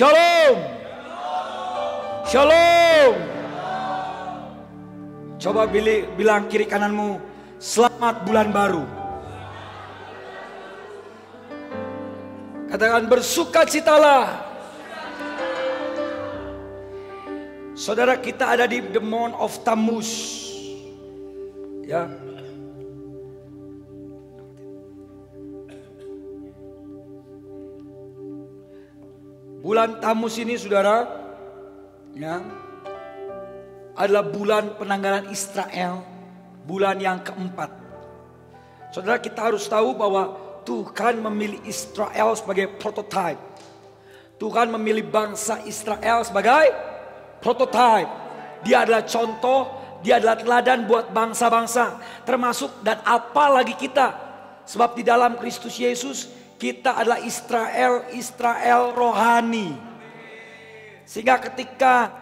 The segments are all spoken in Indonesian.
Shalom. Shalom. Coba bilang kiri kananmu, selamat bulan baru. Katakan bersukacitalah. Saudara, kita ada di the month of Tammuz. Ya. Bulan Tammuz ini, saudara, ya, adalah bulan penanggalan Israel, bulan yang keempat. Saudara, kita harus tahu bahwa Tuhan memilih Israel sebagai prototype. Tuhan memilih bangsa Israel sebagai prototype. Dia adalah contoh, dia adalah teladan buat bangsa-bangsa, termasuk dan apalagi kita. Sebab di dalam Kristus Yesus kita adalah Israel rohani. Sehingga ketika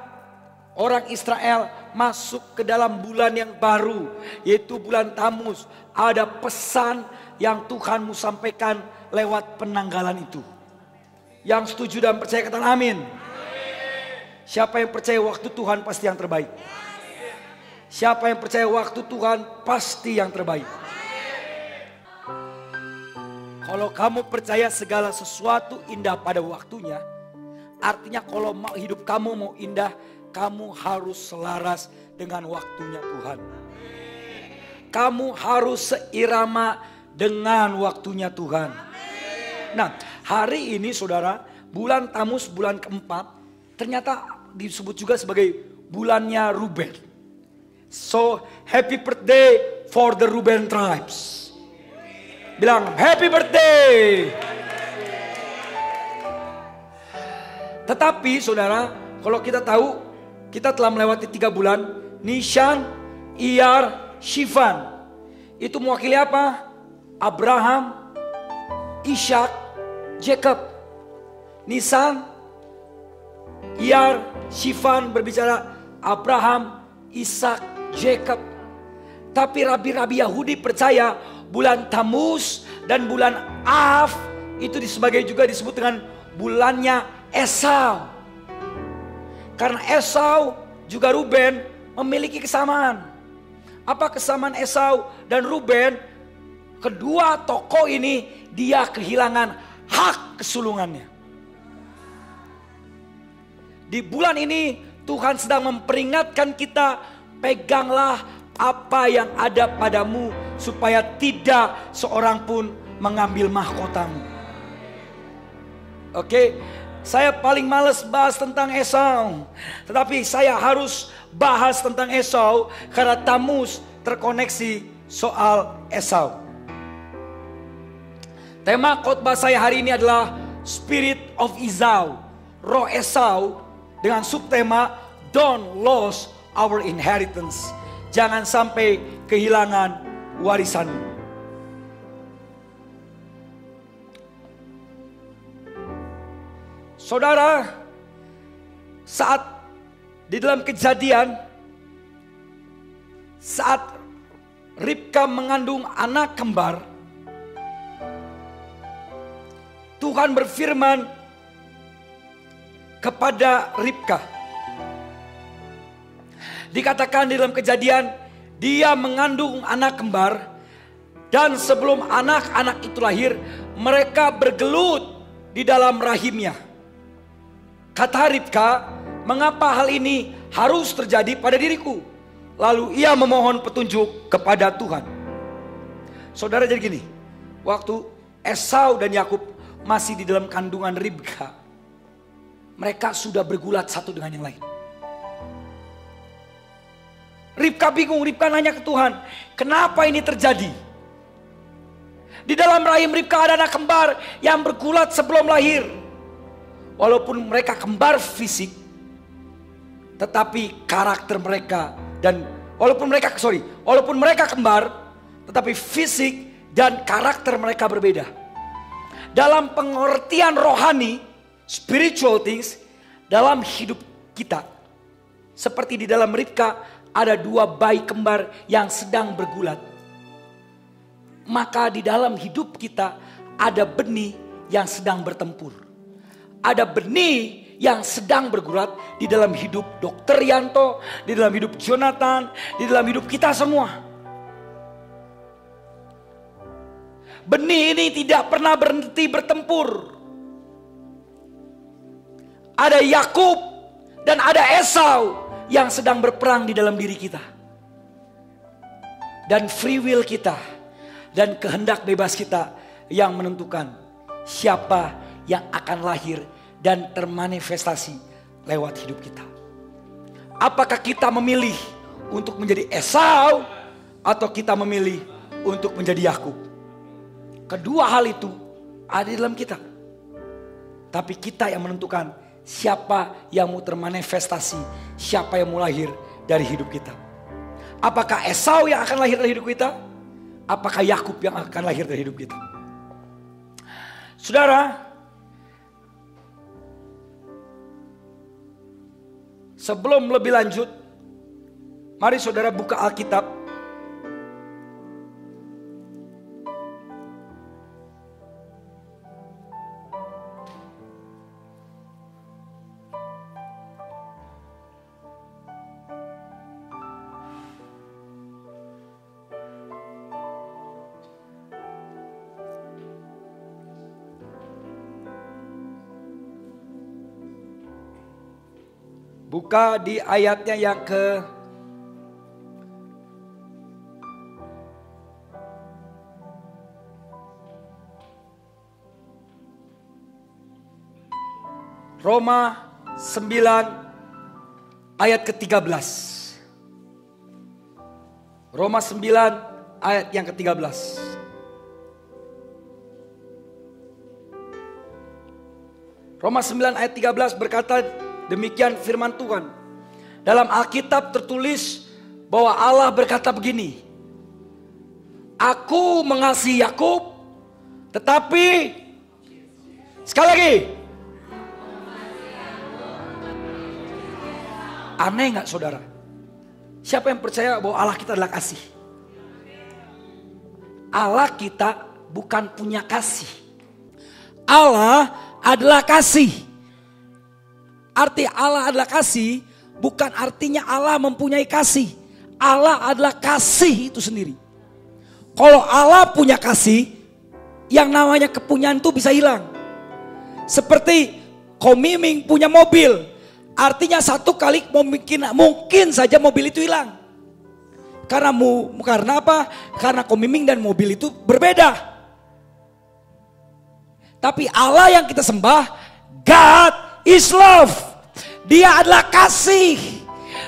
orang Israel masuk ke dalam bulan yang baru, yaitu bulan Tammuz, ada pesan yang Tuhan mau sampaikan lewat penanggalan itu. Yang setuju dan percaya katakan amin. Siapa yang percaya waktu Tuhan pasti yang terbaik? Siapa yang percaya waktu Tuhan pasti yang terbaik? Kalau kamu percaya segala sesuatu indah pada waktunya, artinya kalau mau hidup kamu mau indah, kamu harus selaras dengan waktunya Tuhan. Kamu harus seirama dengan waktunya Tuhan. Nah, hari ini saudara, bulan Tammuz, bulan keempat, ternyata disebut juga sebagai bulannya Ruben. So, happy birthday for the Ruben tribes. Bilang happy birthday. Tetapi saudara, kalau kita tahu, kita telah melewati 3 bulan. Nisan, Iyar, Shifan. Itu mewakili apa? Abraham, Ishak, Jacob. Nisan, Iyar, Shifan berbicara Abraham, Ishak, Jacob. Tapi rabi-rabi Yahudi percaya bulan Tammuz dan bulan Av itu sebagai juga disebut dengan bulannya Esau. Karena Esau juga Ruben memiliki kesamaan. Apa kesamaan Esau dan Ruben? Kedua tokoh ini dia kehilangan hak kesulungannya. Di bulan ini Tuhan sedang memperingatkan kita, peganglah apa yang ada padamu supaya tidak seorang pun mengambil mahkotamu. Oke, saya paling males bahas tentang Esau, tetapi saya harus bahas tentang Esau karena Tammuz terkoneksi soal Esau. Tema khotbah saya hari ini adalah Spirit of Esau, roh Esau, dengan subtema Don't lose our inheritance. Jangan sampai kehilangan warisan. Saudara, saat di dalam Kejadian, saat Ribka mengandung anak kembar, Tuhan berfirman kepada Ribka. Dikatakan di dalam Kejadian, dia mengandung anak kembar, dan sebelum anak-anak itu lahir, mereka bergelut di dalam rahimnya. Kata Ribka, mengapa hal ini harus terjadi pada diriku? Lalu ia memohon petunjuk kepada Tuhan. Saudara, jadi gini, waktu Esau dan Yakub masih di dalam kandungan Ribka, mereka sudah bergulat satu dengan yang lain. Ribka bingung, Ribka nanya ke Tuhan, kenapa ini terjadi? Di dalam rahim Ribka ada anak kembar yang bergulat sebelum lahir. Walaupun mereka kembar fisik, tetapi karakter mereka dan walaupun mereka kembar, tetapi fisik dan karakter mereka berbeda. Dalam pengertian rohani, spiritual things, dalam hidup kita, seperti di dalam Ribka, ada 2 bayi kembar yang sedang bergulat. Maka di dalam hidup kita ada benih yang sedang bertempur. Ada benih yang sedang bergulat di dalam hidup Dr. Yanto, di dalam hidup Jonathan, di dalam hidup kita semua. Benih ini tidak pernah berhenti bertempur. Ada Yakub dan ada Esau yang sedang berperang di dalam diri kita. Dan free will kita dan kehendak bebas kita yang menentukan siapa yang akan lahir dan termanifestasi lewat hidup kita. Apakah kita memilih untuk menjadi Esau atau kita memilih untuk menjadi Yakub? Kedua hal itu ada di dalam kita. Tapi kita yang menentukan siapa yang mau termanifestasi, siapa yang mau lahir dari hidup kita. Apakah Esau yang akan lahir dari hidup kita? Apakah Yakub yang akan lahir dari hidup kita? Saudara, sebelum lebih lanjut, mari saudara buka Alkitab. Buka di ayatnya yang ke Roma 9 ayat ke-13. Roma 9 ayat yang ke-13. Roma 9 ayat 13 berkata, demikian firman Tuhan. Dalam Alkitab tertulis bahwa Allah berkata begini, aku mengasihi Yakub, tetapi sekali lagi, aneh gak saudara? Siapa yang percaya bahwa Allah kita adalah kasih? Allah kita bukan punya kasih. Allah adalah kasih. Arti Allah adalah kasih bukan artinya Allah mempunyai kasih. Allah adalah kasih itu sendiri. Kalau Allah punya kasih, yang namanya kepunyaan itu bisa hilang. Seperti Komiming punya mobil, artinya satu kali mungkin saja mobil itu hilang. Karena apa? Karena Komiming dan mobil itu berbeda. Tapi Allah yang kita sembah, God is love. Dia adalah kasih.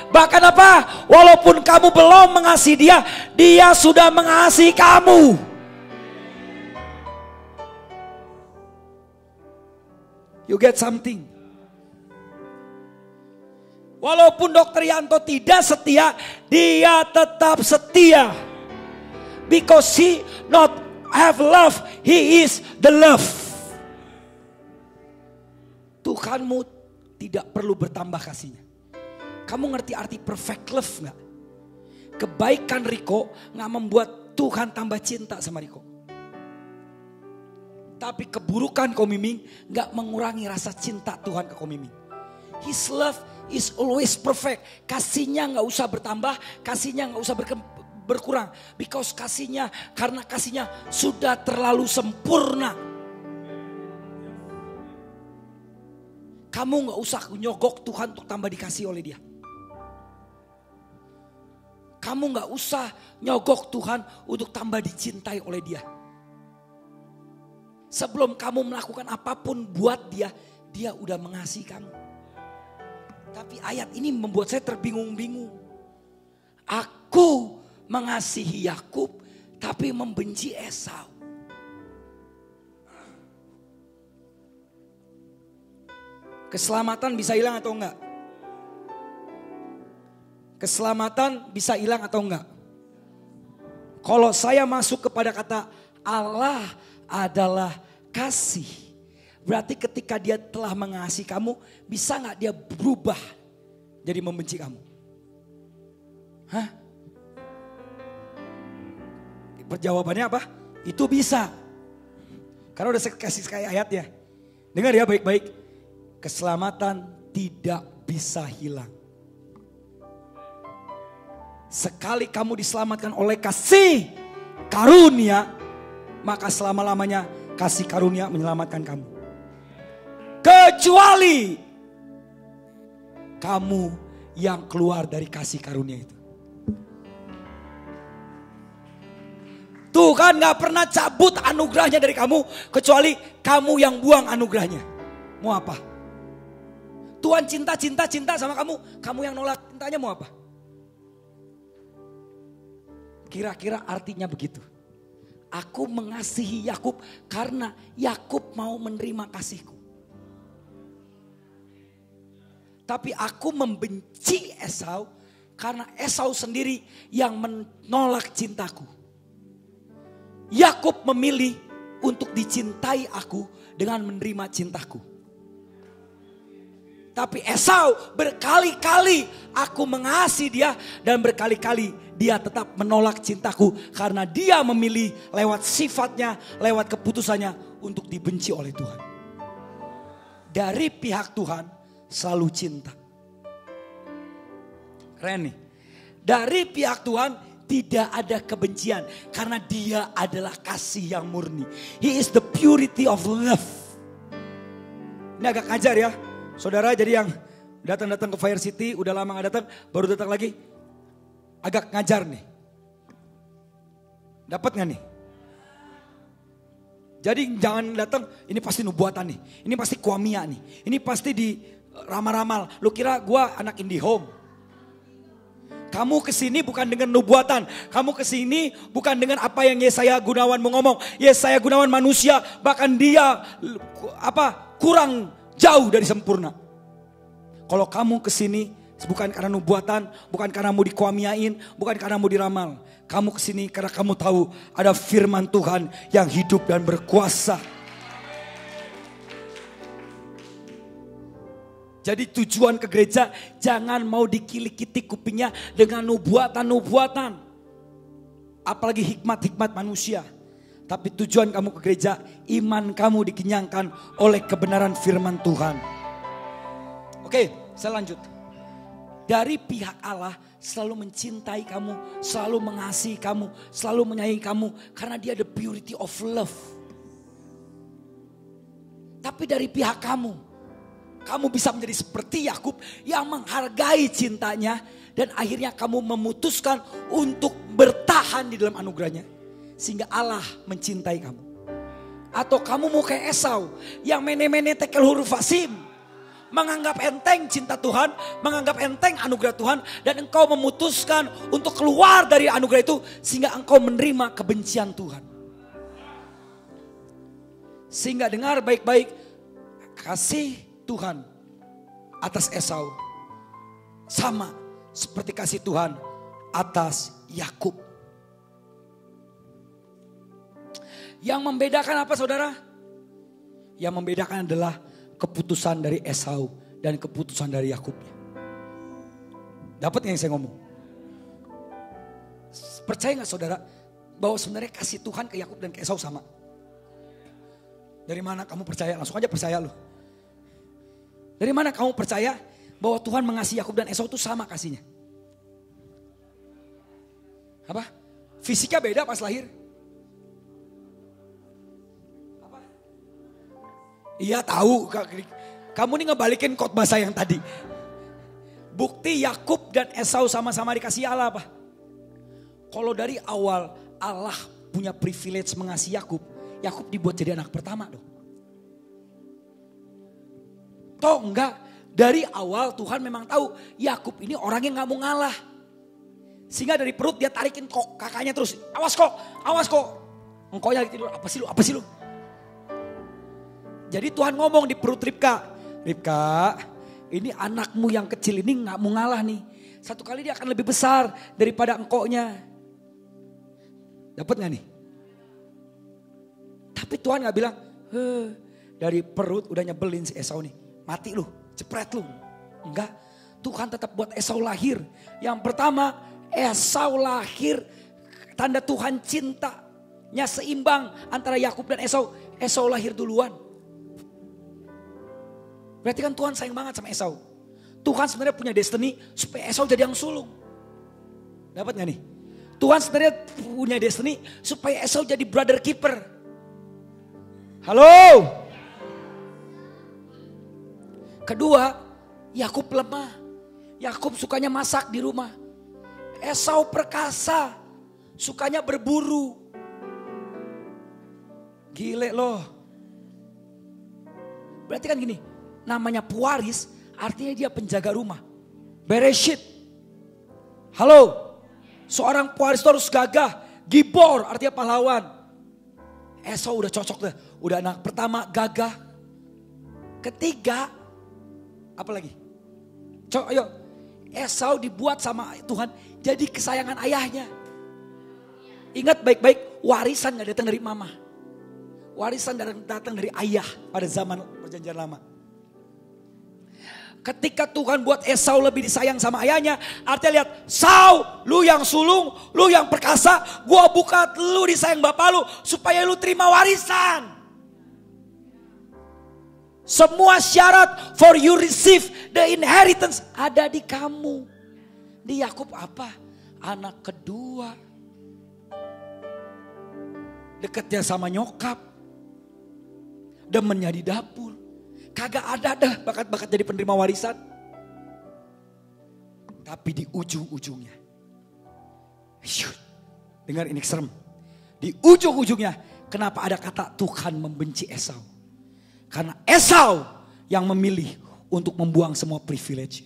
Bahkan apa? Walaupun kamu belum mengasihi dia, dia sudah mengasihi kamu. You get something? Walaupun Dr. Yanto tidak setia, dia tetap setia. Because he not have love, he is the love. Tuhanmu tidak perlu bertambah kasihnya. Kamu ngerti arti perfect love gak? Kebaikan Riko gak membuat Tuhan tambah cinta sama Riko. Tapi keburukan Komiming gak mengurangi rasa cinta Tuhan ke Komiming. His love is always perfect. Kasihnya gak usah bertambah, kasihnya gak usah berkurang. Because karena kasihnya sudah terlalu sempurna. Kamu gak usah nyogok Tuhan untuk tambah dikasih oleh dia. Kamu gak usah nyogok Tuhan untuk tambah dicintai oleh dia. Sebelum kamu melakukan apapun buat dia, dia udah mengasihi kamu. Tapi ayat ini membuat saya terbingung-bingung. Aku mengasihi Yakub, tapi membenci Esau. Keselamatan bisa hilang atau enggak? Keselamatan bisa hilang atau enggak? Kalau saya masuk kepada kata Allah adalah kasih, berarti ketika dia telah mengasihi kamu, bisa enggak dia berubah jadi membenci kamu? Hah? Jawabannya apa? Itu bisa. Karena udah saya kasih kayak ayatnya. Dengar ya baik-baik. keselamatan tidak bisa hilang. Sekali kamu diselamatkan oleh kasih karunia, maka selama-lamanya kasih karunia menyelamatkan kamu. Kecuali kamu yang keluar dari kasih karunia itu. Tuhan gak pernah cabut anugerahnya dari kamu, kecuali kamu yang buang anugerahnya. Mau apa? Tuhan cinta sama kamu, kamu yang nolak cintanya mau apa? Kira-kira artinya begitu. Aku mengasihi Yakub karena Yakub mau menerima kasihku. Tapi aku membenci Esau karena Esau sendiri yang menolak cintaku. Yakub memilih untuk dicintai aku dengan menerima cintaku. Tapi Esau berkali-kali aku mengasihi dia dan berkali-kali dia tetap menolak cintaku karena dia memilih lewat sifatnya, lewat keputusannya untuk dibenci oleh Tuhan. Dari pihak Tuhan selalu cinta. Keren nih. Dari pihak Tuhan tidak ada kebencian karena dia adalah kasih yang murni. He is the purity of love. Ini agak ngajar ya. Saudara, jadi yang datang-datang ke Fire City udah lama gak datang, baru datang lagi. Agak ngajar nih. Dapat gak nih? Jadi jangan datang, ini pasti nubuatan nih. Ini pasti kuamia nih. Ini pasti di ramal-ramal. Lu kira gua anak IndiHome? Kamu kesini bukan dengan nubuatan. Kamu kesini bukan dengan apa yang Yesaya Gunawan mau ngomong. Yesaya Gunawan manusia, bahkan dia kurang jauh dari sempurna. Kalau kamu kesini bukan karena nubuatan, bukan karena mau dikuamiain, bukan karena mau diramal. Kamu kesini karena kamu tahu ada firman Tuhan yang hidup dan berkuasa. Jadi tujuan ke gereja jangan mau dikilik-kitik kupingnya dengan nubuatan-nubuatan. Apalagi hikmat-hikmat manusia. Tapi tujuan kamu ke gereja, iman kamu dikenyangkan oleh kebenaran firman Tuhan. Oke, saya lanjut. Dari pihak Allah selalu mencintai kamu, selalu mengasihi kamu, selalu menyayangi kamu. Karena dia the purity of love. Tapi dari pihak kamu bisa menjadi seperti Yakub yang menghargai cintanya. Dan akhirnya kamu memutuskan untuk bertahan di dalam anugerahnya. Sehingga Allah mencintai kamu. Atau kamu mau kayak Esau yang mene-mene tekel huruf fasim. Menganggap enteng cinta Tuhan, menganggap enteng anugerah Tuhan. Dan engkau memutuskan untuk keluar dari anugerah itu. Sehingga engkau menerima kebencian Tuhan. Sehingga dengar baik-baik, kasih Tuhan atas Esau sama seperti kasih Tuhan atas Yakub. Yang membedakan apa saudara? Yang membedakan adalah keputusan dari Esau dan keputusan dari Yakubnya. Dapat yang saya ngomong? Percaya gak saudara bahwa sebenarnya kasih Tuhan ke Yakub dan ke Esau sama? Dari mana kamu percaya? Langsung aja percaya loh. Dari mana kamu percaya bahwa Tuhan mengasihi Yakub dan Esau itu sama kasihnya? Apa? Fisiknya beda pas lahir? Apa? Iya tahu. Kamu nih ngebalikin khotbah saya yang tadi. Bukti Yakub dan Esau sama-sama dikasihi Allah apa? Kalau dari awal Allah punya privilege mengasihi Yakub, Yakub dibuat jadi anak pertama dong. Toh enggak, dari awal Tuhan memang tahu Yakub ini orang yang gak mau ngalah. Sehingga dari perut dia tarikin kok kakaknya terus. Awas kok. Engkau yang tidur, apa sih lu? Jadi Tuhan ngomong di perut Ribka. Ribka, ini anakmu yang kecil ini gak mau ngalah nih. Satu kali dia akan lebih besar daripada engkaunya. Dapat gak nih? Tapi Tuhan gak bilang, dari perut udah nyebelin si Esau nih. Mati lu, cepret lu. Enggak, Tuhan tetap buat Esau lahir. Yang pertama, Esau lahir tanda Tuhan cintanya seimbang antara Yakub dan Esau. Esau lahir duluan. Berarti kan Tuhan sayang banget sama Esau. Tuhan sebenarnya punya destiny supaya Esau jadi yang sulung. Dapat gak nih? Tuhan sebenarnya punya destiny supaya Esau jadi brother keeper. Halo? Kedua, Yakub lemah. Yakub sukanya masak di rumah. Esau perkasa, sukanya berburu. Gile loh. Berarti kan gini, namanya pewaris artinya dia penjaga rumah. Bereshit. Halo? Seorang pewaris itu harus gagah. Gibor artinya pahlawan. Esau udah cocok deh. Udah anak pertama gagah. Ketiga, apa lagi? Ayo. Esau dibuat sama Tuhan jadi kesayangan ayahnya. Ingat baik-baik, warisan gak datang dari mama. Warisan datang dari ayah pada zaman perjanjian lama. Ketika Tuhan buat Esau lebih disayang sama ayahnya, artinya lihat, Sau, lu yang sulung, lu yang perkasa, gua buka lu disayang bapak lu supaya lu terima warisan. Semua syarat for you receive the inheritance ada di kamu. Di Yakub apa? Anak kedua. Dekatnya sama nyokap. Demennya di dapur. Kagak ada dah bakat-bakat jadi penerima warisan. Tapi di ujung-ujungnya. Dengar ini serem. Di ujung-ujungnya kenapa ada kata Tuhan membenci Esau? Karena Esau yang memilih untuk membuang semua privilege.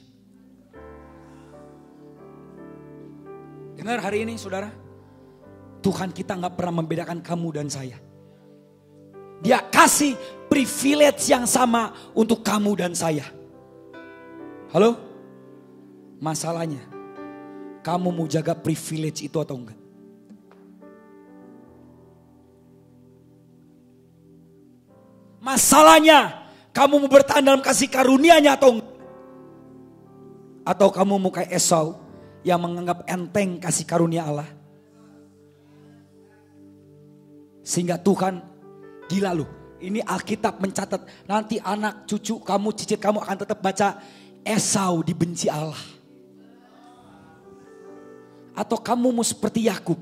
Dengar hari ini saudara. Tuhan kita gak pernah membedakan kamu dan saya. Dia kasih privilege yang sama untuk kamu dan saya. Halo? Masalahnya, kamu mau jaga privilege itu atau enggak? Masalahnya, kamu mau bertahan dalam kasih karunia-Nya atau enggak? Atau kamu mau kayak Esau yang menganggap enteng kasih karunia Allah? Sehingga Tuhan gila loh. Ini Alkitab mencatat nanti anak cucu kamu, cicit kamu akan tetap baca Esau dibenci Allah. Atau kamu mau seperti Yakub,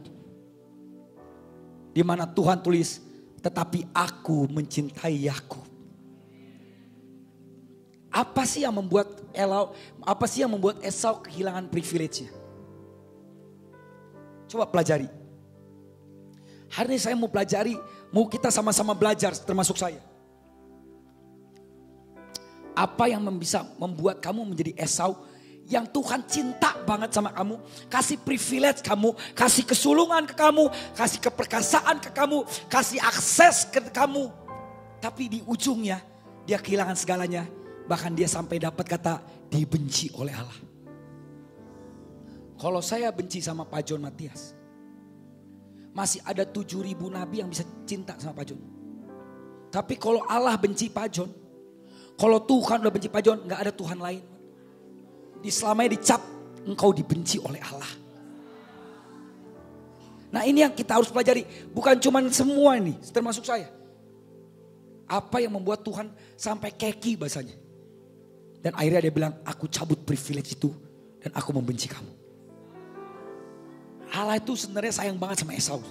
di mana Tuhan tulis, tetapi aku mencintai Yakub. Apa sih yang membuat Esau kehilangan privilege-nya? Coba pelajari. Hari ini saya mau pelajari, mau kita sama-sama belajar termasuk saya. Apa yang bisa membuat kamu menjadi Esau yang Tuhan cinta banget sama kamu, kasih privilege kamu, kasih kesulungan ke kamu, kasih keperkasaan ke kamu, kasih akses ke kamu. Tapi di ujungnya dia kehilangan segalanya, bahkan dia sampai dapat kata dibenci oleh Allah. Kalau saya benci sama Pak John Matias, masih ada 7.000 nabi yang bisa cinta sama Pak John. Tapi kalau Allah benci Pak John, kalau Tuhan udah benci Pak John, gak ada Tuhan lain. Selamanya dicap engkau dibenci oleh Allah. Nah ini yang kita harus pelajari. Bukan cuma semua ini, termasuk saya. Apa yang membuat Tuhan sampai keki bahasanya. Dan akhirnya dia bilang, aku cabut privilege itu dan aku membenci kamu. Allah itu sebenarnya sayang banget sama Esau.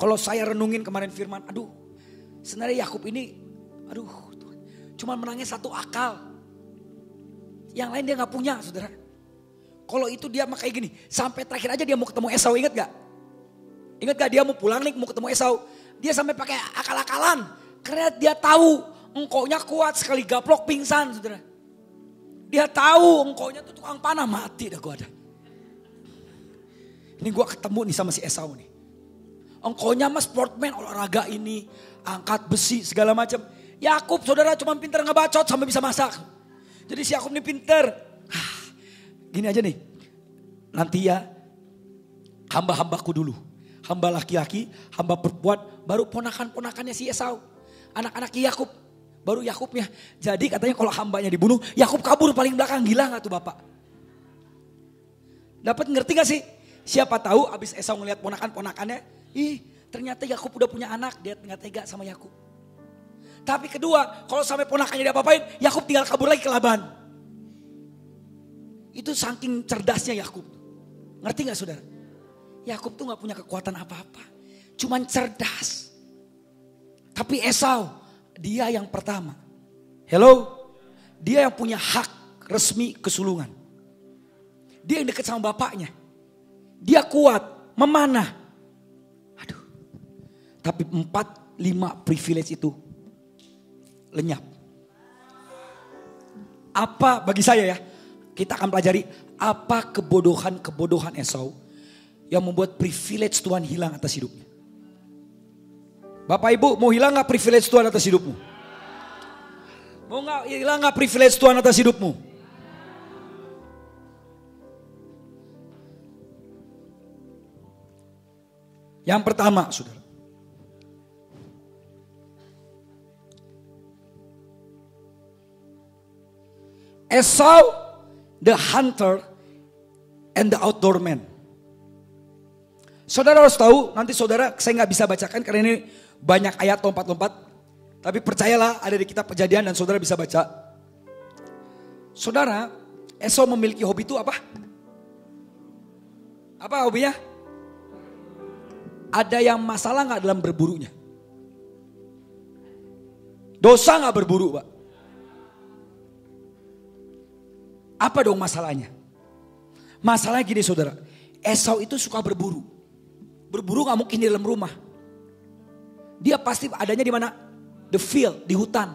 Kalau saya renungin kemarin firman, aduh sebenarnya Yakub ini, aduh Tuhan, cuma menangnya satu akal. Yang lain dia gak punya saudara. Kalau itu dia kayak gini, sampai terakhir aja dia mau ketemu Esau, ingat gak? Ingat gak dia mau pulang nih mau ketemu Esau. Dia sampai pakai akal-akalan. Karena dia tahu engkaunya kuat sekali gaplok pingsan saudara. Dia tahu engkaunya tuh tukang panah, mati dah gua ada. Ini gua ketemu nih sama si Esau nih. Engkaunya mas sportman olahraga ini, angkat besi segala macam. Yakub saudara cuma pintar ngebacot sampai bisa masak. Jadi si Yakub ini pintar. Gini aja nih. Nanti ya hamba-hambaku dulu. Hamba laki-laki, hamba perempuan, baru ponakan-ponakannya si Esau. Anak-anak Yakub, baru Yakubnya. Jadi katanya kalau hambanya dibunuh, Yakub kabur paling belakang. Gila gak tuh bapak? Dapat ngerti gak sih? Siapa tahu abis Esau ngeliat ponakan-ponakannya, ternyata Yakub udah punya anak, dia nggak tega sama Yakub. Tapi kedua, kalau sampai ponakannya diapa-apain, Yakub tinggal kabur lagi ke Laban. Itu saking cerdasnya Yakub. Ngerti gak saudara? Yakub tuh gak punya kekuatan apa-apa. Cuman cerdas. Tapi Esau, dia yang pertama. Hello? Dia yang punya hak resmi kesulungan. Dia yang dekat sama bapaknya. Dia kuat, memanah. Aduh. Tapi 4-5 privilege itu lenyap. Apa bagi saya ya, kita akan pelajari apa kebodohan Esau yang membuat privilege Tuhan hilang atas hidupnya. Bapak Ibu, mau hilang gak privilege Tuhan atas hidupmu? Mau gak hilang gak privilege Tuhan atas hidupmu? Yang pertama, saudara. Esau, the hunter and the outdoor man. Saudara harus tahu, nanti saudara saya gak bisa bacakan karena ini banyak ayat lompat-lompat. Tapi percayalah ada di kitab Kejadian dan saudara bisa baca. Saudara, Esau memiliki hobi itu apa? Apa hobinya? Ada yang masalah gak dalam berburunya? Dosa gak berburu, Pak? Apa dong masalahnya? Masalahnya gini saudara, Esau itu suka berburu. Berburu gak mungkin di dalam rumah. Dia pasti adanya di mana? The field, di hutan.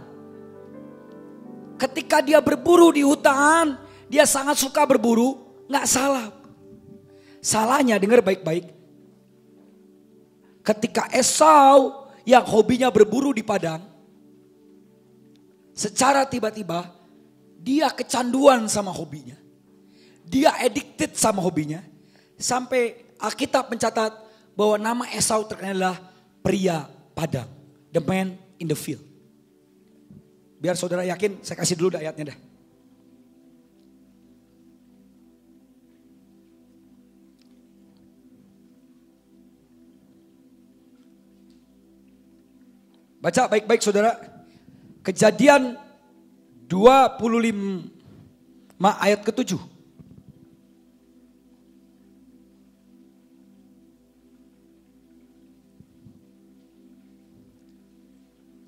Ketika dia berburu di hutan, dia sangat suka berburu, gak salah. Salahnya, dengar baik-baik. Ketika Esau yang hobinya berburu di padang, secara tiba-tiba dia kecanduan sama hobinya. Dia addicted sama hobinya. Sampai Alkitab mencatat bahwa nama Esau terkenal adalah pria padang. The man in the field. Biar saudara yakin, saya kasih dulu ayatnya dah. Baca baik-baik saudara. Kejadian 25 ayat ke-7.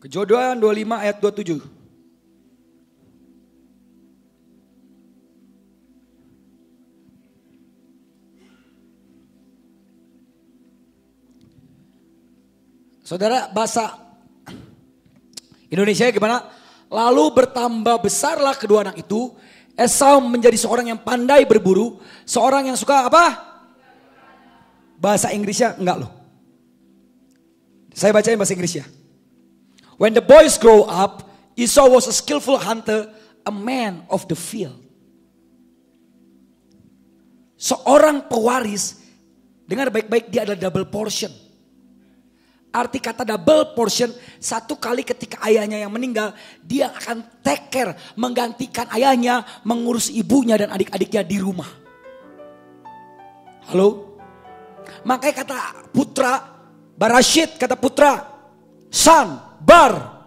Kejadian 25 ayat 27. Saudara, bahasa Indonesia gimana? Lalu bertambah besarlah kedua anak itu. Esau menjadi seorang yang pandai berburu. Seorang yang suka apa? Bahasa Inggrisnya enggak loh. Saya bacain bahasa Inggris ya. When the boys grow up, Esau was a skillful hunter, a man of the field. Seorang pewaris, dengar baik-baik, dia adalah double portion. Arti kata double portion, satu kali ketika ayahnya yang meninggal, dia akan take care, menggantikan ayahnya, mengurus ibunya dan adik-adiknya di rumah. Halo? Makanya kata putra, Barashit kata putra, son, bar.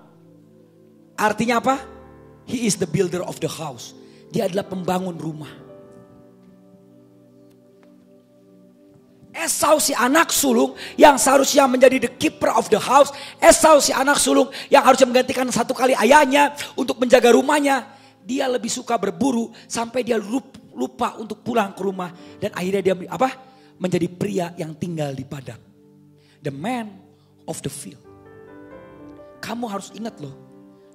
Artinya apa? He is the builder of the house. Dia adalah pembangun rumah. Esau si anak sulung yang seharusnya menjadi the keeper of the house. Esau si anak sulung yang harusnya menggantikan satu kali ayahnya untuk menjaga rumahnya. Dia lebih suka berburu sampai dia lupa untuk pulang ke rumah. Dan akhirnya dia menjadi pria yang tinggal di padang. The man of the field. Kamu harus ingat loh.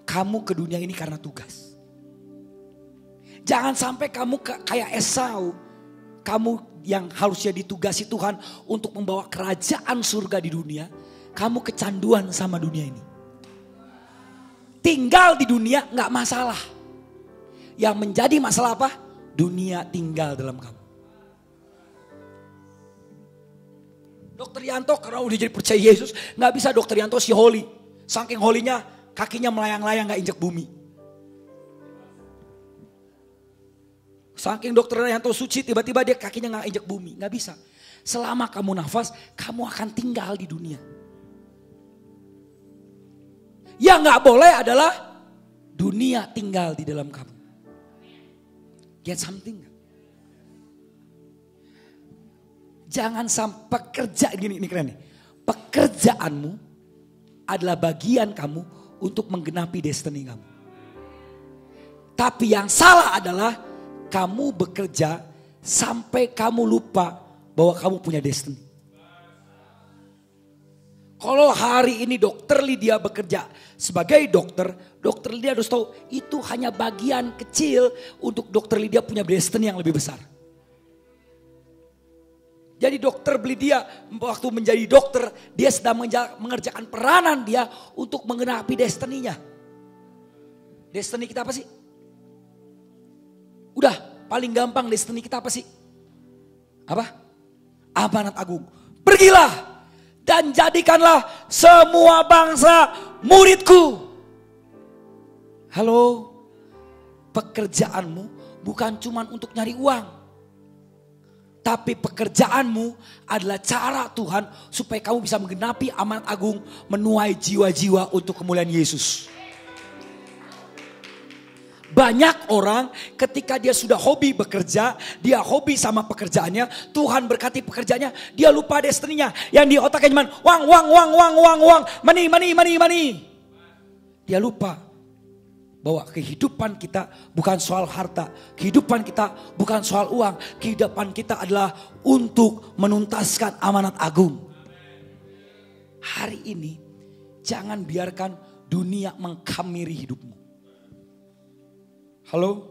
Kamu ke dunia ini karena tugas. Jangan sampai kamu kayak Esau. Kamu yang harusnya ditugasi Tuhan untuk membawa kerajaan surga di dunia. Kamu kecanduan sama dunia ini. Tinggal di dunia gak masalah. Yang menjadi masalah apa? Dunia tinggal dalam kamu. Dokter Yanto karena udah jadi percaya Yesus. Gak bisa Dokter Yanto si holy. Saking holinya kakinya melayang-layang gak injek bumi. Saking Dokter Yanto suci tiba-tiba dia kakinya gak injek bumi. Gak bisa. Selama kamu nafas kamu akan tinggal di dunia. Yang gak boleh adalah dunia tinggal di dalam kamu. Get something. Jangan sampai kerja gini, ini keren nih. Pekerjaanmu adalah bagian kamu untuk menggenapi destiny kamu. Tapi yang salah adalah kamu bekerja sampai kamu lupa bahwa kamu punya destiny. Kalau hari ini dokter Lydia bekerja sebagai dokter Lydia harus tahu itu hanya bagian kecil untuk dokter Lydia punya destiny yang lebih besar. Jadi dokter Lydia waktu menjadi dokter, dia sedang mengerjakan peranan dia untuk menggenapi destiny-nya. Destiny kita apa sih? Udah paling gampang destiny kita apa sih? Apa? Amanat agung. Pergilah dan jadikanlah semua bangsa muridku. Halo, pekerjaanmu bukan cuma untuk nyari uang. Tapi pekerjaanmu adalah cara Tuhan supaya kamu bisa menggenapi amanat agung, menuai jiwa-jiwa untuk kemuliaan Yesus. Banyak orang ketika dia sudah hobi bekerja, dia hobi sama pekerjaannya, Tuhan berkati pekerjaannya, dia lupa destiny-nya. Yang di otaknya cuma uang, money. Dia lupa bahwa kehidupan kita bukan soal harta, kehidupan kita bukan soal uang, kehidupan kita adalah untuk menuntaskan amanat agung. Hari ini jangan biarkan dunia mengkamiri hidupmu. Halo?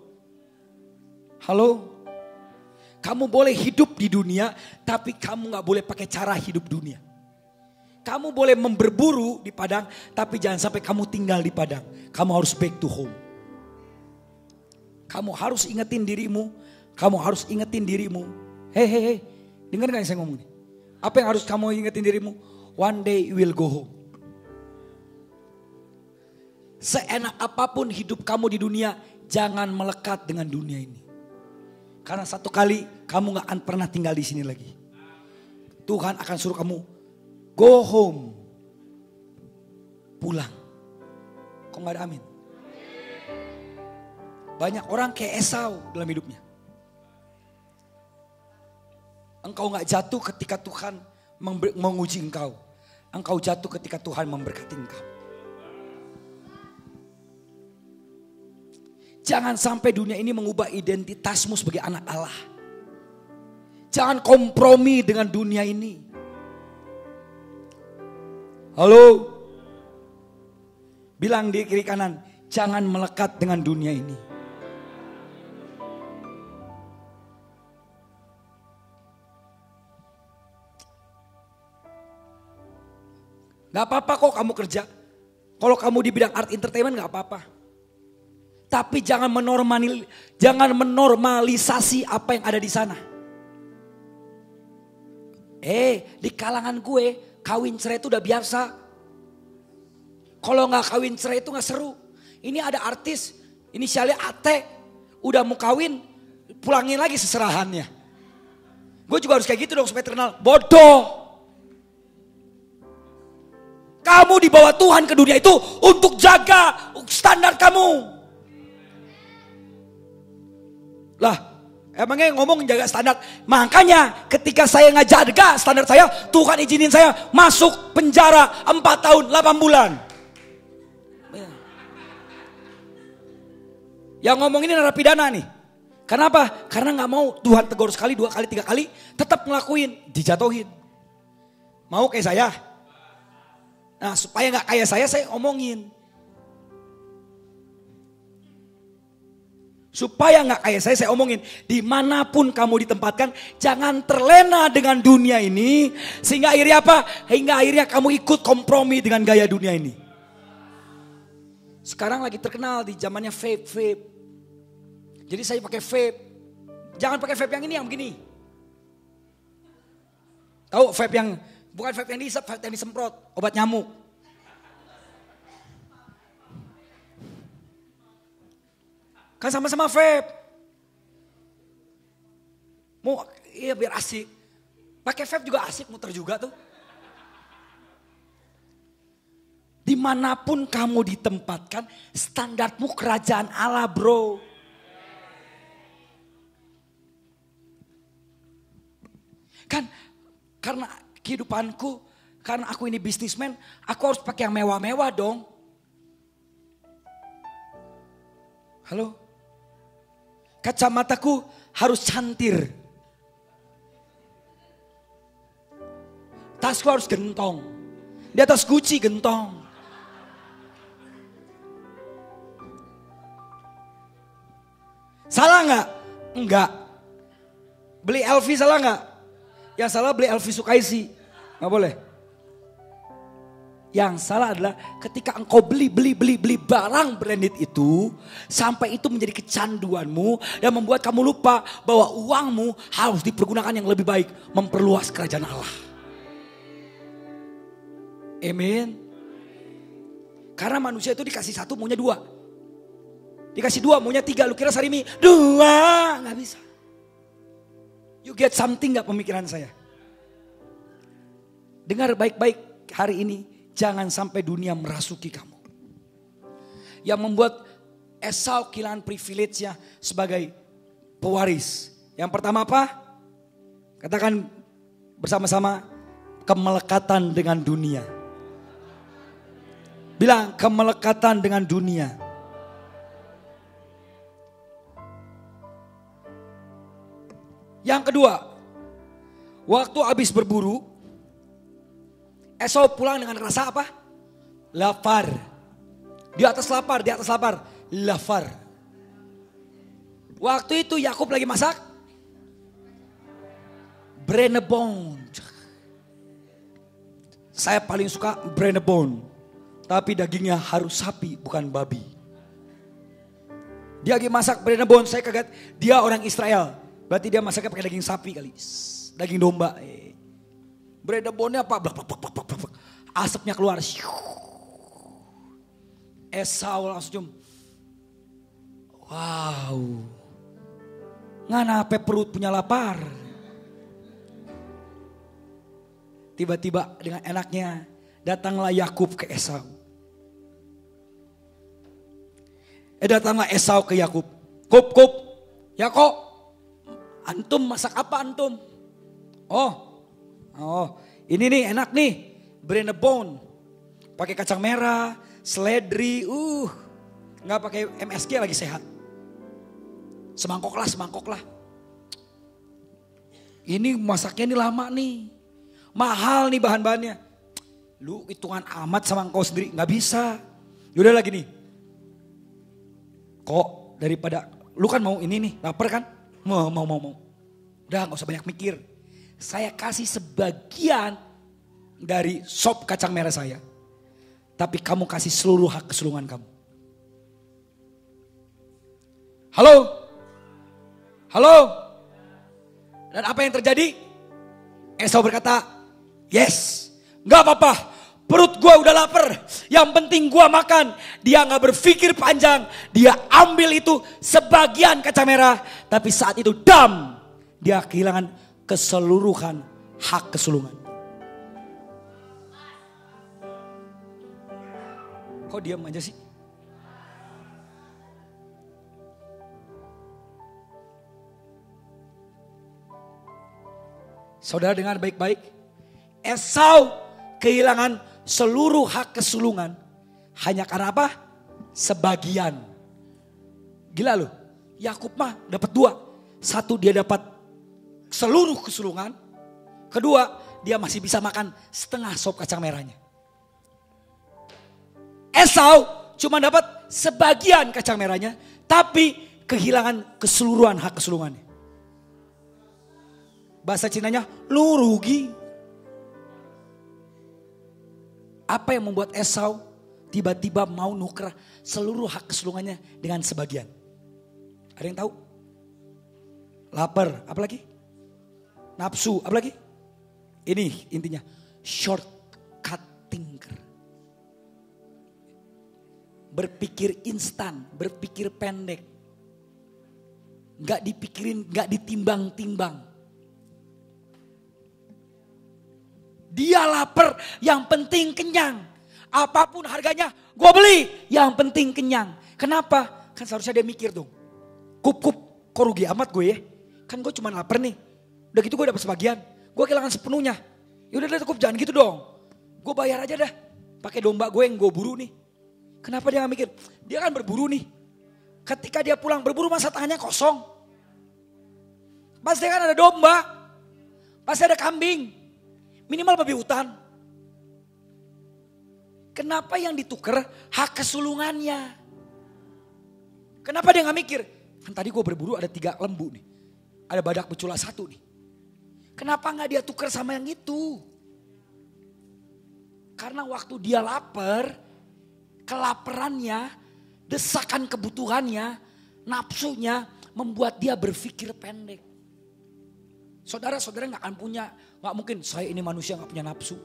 Kamu boleh hidup di dunia, tapi kamu gak boleh pakai cara hidup dunia. Kamu boleh berburu di padang, tapi jangan sampai kamu tinggal di padang. Kamu harus back to home. Kamu harus ingetin dirimu. Hei, dengar gak yang saya ngomong ini? Apa yang harus kamu ingetin dirimu? One day you will go home. Seenak apapun hidup kamu di dunia, jangan melekat dengan dunia ini. Karena satu kali kamu gak akan pernah tinggal di sini lagi. Tuhan akan suruh kamu go home. Pulang. Kok gak ada amin? Banyak orang kayak Esau dalam hidupnya. Engkau gak jatuh ketika Tuhan menguji engkau. Engkau jatuh ketika Tuhan memberkati engkau. Jangan sampai dunia ini mengubah identitasmu sebagai anak Allah. Jangan kompromi dengan dunia ini. Halo? Bilang di kiri kanan, jangan melekat dengan dunia ini. Gak apa-apa kok kamu kerja. Kalau kamu di bidang art entertainment gak apa-apa. Tapi jangan menormalisasi apa yang ada di sana. Di kalangan gue kawin cerai itu udah biasa. Kalau gak kawin cerai itu gak seru. Ini ada artis inisialnya AT, udah mau kawin, pulangin lagi seserahannya. Gue juga harus kayak gitu dong supaya terkenal. Bodoh. Kamu dibawa Tuhan ke dunia itu untuk jaga standar kamu. Lah, emangnya ngomong jaga standar. Makanya ketika saya nggak jaga standar saya, Tuhan izinin saya masuk penjara 4 tahun 8 bulan. Yang ngomong ini narapidana nih. Kenapa? Karena nggak mau Tuhan tegur sekali, 2 kali, 3 kali, tetap ngelakuin, dijatuhin. Mau kayak saya? Nah, supaya nggak kayak saya omongin. Supaya nggak kayak saya omongin. Dimanapun kamu ditempatkan, jangan terlena dengan dunia ini. Sehingga akhirnya apa? Hingga akhirnya kamu ikut kompromi dengan gaya dunia ini. Sekarang lagi terkenal di zamannya vape. Jadi saya pakai vape. Jangan pakai vape yang ini, yang begini. Tahu vape yang, bukan vape yang dihisap, vape yang disemprot, obat nyamuk. Kan sama-sama vape. Mau iya biar asik. Pakai vape juga asik, muter juga tuh. Di Dimanapun kamu ditempatkan, standarmu kerajaan Allah, bro. Kan karena kehidupanku, karena aku ini bisnismen, aku harus pakai yang mewah-mewah dong. Halo? Kacamataku harus cantir. Tasku harus gentong. Di atas Gucci gentong. Salah nggak? Enggak. Beli LV salah nggak? Yang salah beli LV Sukaisi. Nggak boleh. Yang salah adalah ketika engkau beli barang branded itu. Sampai itu menjadi kecanduanmu. Dan membuat kamu lupa bahwa uangmu harus dipergunakan yang lebih baik. Memperluas kerajaan Allah. Amin. Karena manusia itu dikasih satu maunya dua. Dikasih dua maunya tiga. Lu kira Sarimi dua. Gak bisa. You get something gak pemikiran saya? Dengar baik-baik hari ini. Jangan sampai dunia merasuki kamu. Yang membuat Esau kehilangan privilege-nya sebagai pewaris. Yang pertama apa? Katakan bersama-sama. Kemelekatan dengan dunia. Bilang kemelekatan dengan dunia. Yang kedua, waktu habis berburu, Esau pulang dengan rasa apa? Lapar. Di atas lapar, lapar. Waktu itu Yakub lagi masak Brenebon. Saya paling suka Brenebon, tapi dagingnya harus sapi bukan babi. Dia lagi masak Brenebon, saya kaget. Dia orang Israel. Berarti dia masaknya pakai daging sapi kali. Daging domba. Brenebonnya apa? Asapnya keluar. Esau langsung cium. Wow. Nganape perut punya lapar. Tiba-tiba dengan enaknya datanglah Yakub ke Esau. Datanglah Esau ke Yakub. Kup. Yakub. Antum masak apa antum? Oh, ini nih enak nih. Brenebon. Pakai kacang merah, seledri, nggak pakai MSG lagi sehat. Semangkok lah. Ini masaknya ini lama nih. Mahal nih bahan-bahannya. Lu hitungan amat sama engkau sendiri, nggak bisa. Yaudah lagi nih. Kok daripada lu kan mau ini nih, lapar kan? Mau. Udah gak usah banyak mikir. Saya kasih sebagian dari sop kacang merah saya. Tapi kamu kasih seluruh hak keseluruhan kamu. Halo? Dan apa yang terjadi? Esau berkata, yes, gak apa-apa. Perut gue udah lapar, yang penting gue makan. Dia gak berpikir panjang, dia ambil itu sebagian kacang merah. Tapi saat itu dia kehilangan keseluruhan hak kesulungan. Kok diam aja sih? Saudara dengar baik-baik. Esau kehilangan seluruh hak kesulungan hanya karena apa? Sebagian. Gila loh. Yakub mah dapat dua. Satu dia dapat seluruh kesulungan. Kedua dia masih bisa makan setengah sop kacang merahnya. Esau cuma dapat sebagian kacang merahnya. Tapi kehilangan keseluruhan hak kesulungannya. Bahasa Cinanya lu rugi. Apa yang membuat Esau tiba-tiba mau nuker seluruh hak kesulungannya dengan sebagian? Ada yang tahu? Lapar, apalagi? Nafsu, apalagi? Ini intinya, shortcut thinker. Berpikir instan, berpikir pendek. Gak dipikirin, gak ditimbang-timbang. Dia lapar, yang penting kenyang. Apapun harganya gue beli. Yang penting kenyang. Kenapa? Kan seharusnya dia mikir dong. Kup, kok rugi amat gue ya. Kan gue cuma lapar nih. Udah gitu gue dapat sebagian. Gue kehilangan sepenuhnya. Yaudah cukup, jangan gitu dong. Gue bayar aja dah. Pakai domba gue yang gue buru nih. Kenapa dia gak mikir? Dia kan berburu nih. Ketika dia pulang berburu masa tangannya kosong. Pasti kan ada domba. Pasti ada kambing. Minimal babi hutan. Kenapa yang ditukar hak kesulungannya? Kenapa dia gak mikir? Kan tadi gue berburu ada 3 lembu nih. Ada badak becula 1 nih. Kenapa gak dia tukar sama yang itu? Karena waktu dia lapar, kelaparannya, desakan kebutuhannya, nafsunya membuat dia berpikir pendek. Saudara-saudara gak akan punya, gak mungkin saya ini manusia gak punya nafsu.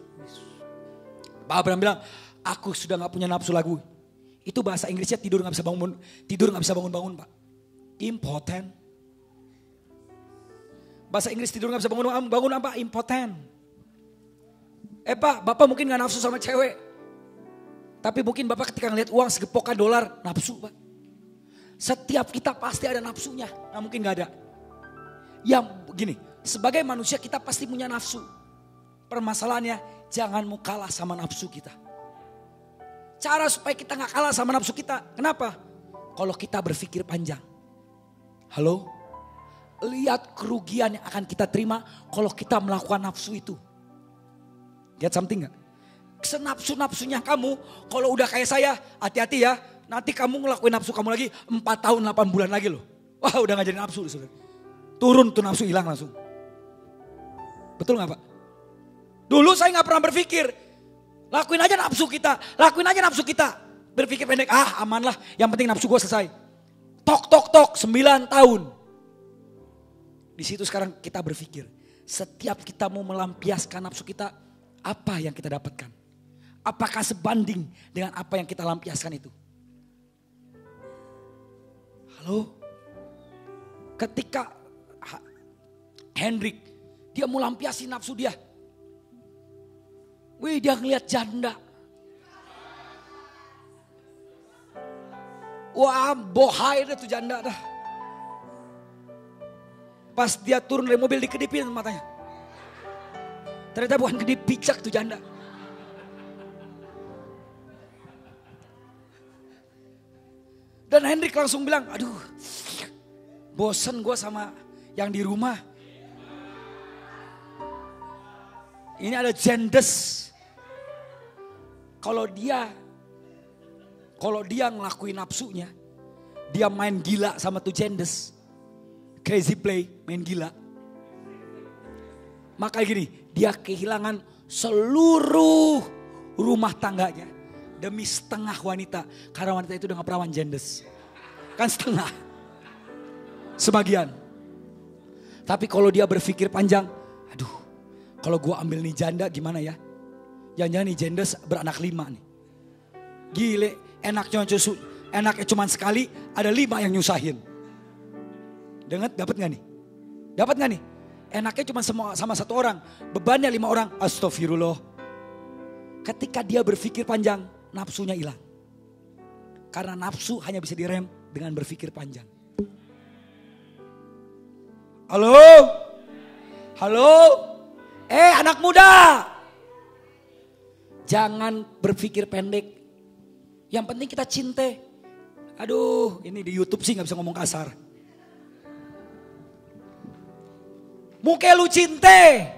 Pak Abraham bilang, aku sudah gak punya nafsu lagi. Itu bahasa Inggrisnya tidur gak bisa bangun-bangun Pak. Impotent. Bahasa Inggris tidur gak bisa bangun apa? Impotent. Pak, Bapak mungkin gak nafsu sama cewek. Tapi mungkin Bapak ketika ngeliat uang segepokan dolar, nafsu Pak. Setiap kita pasti ada nafsunya. Gak mungkin gak ada. Yang begini, sebagai manusia kita pasti punya nafsu. Permasalahannya, jangan mau kalah sama nafsu kita. Cara supaya kita gak kalah sama nafsu kita. Kenapa? Kalau kita berpikir panjang. Halo? Lihat kerugian yang akan kita terima kalau kita melakukan nafsu itu. Get something gak? Senapsu-napsunya kamu, kalau udah kayak saya, hati-hati ya. Nanti kamu ngelakuin nafsu kamu lagi 4 tahun 8 bulan lagi loh. Wah udah gak jadi nafsu. Turun tuh nafsu, hilang langsung. Betul gak Pak? Dulu saya gak pernah berpikir. Lakuin aja nafsu kita. Berpikir pendek, aman lah. Yang penting nafsu gue selesai. Tok, 9 tahun. Di situ sekarang kita berpikir. Setiap kita mau melampiaskan nafsu kita, apa yang kita dapatkan? Apakah sebanding dengan apa yang kita lampiaskan itu? Halo? Ketika Hendrik, dia mau lampiasi nafsu dia. Wih, dia ngeliat janda. Wah, bohai deh tuh janda dah. Pas dia turun dari mobil dikedipin matanya. Ternyata bukan kedip, picak tuh janda. Dan Hendrik langsung bilang, aduh bosen gue sama yang di rumah. Ini ada jendes. Kalau dia ngelakuin nafsunya, dia main gila sama tuh jendes. Crazy play, main gila. Maka gini, dia kehilangan seluruh rumah tangganya demi setengah wanita. Karena wanita itu udah gak perawan jendes. Kan setengah. Sebagian. Tapi kalau dia berpikir panjang, aduh kalau gue ambil nih janda gimana ya? Jangan-jangan nih jendes beranak 5 nih. Gile, enaknya cuma sekali, ada 5 yang nyusahin. Dapat gak nih? Dapat gak nih? Enaknya cuma sama 1 orang, bebannya 5 orang. Astagfirullah. Ketika dia berpikir panjang, nafsunya hilang. Karena nafsu hanya bisa direm dengan berpikir panjang. Halo? Halo? Anak muda. Jangan berpikir pendek. Yang penting kita cinta. Aduh, ini di YouTube sih gak bisa ngomong kasar. Muka lu cinta.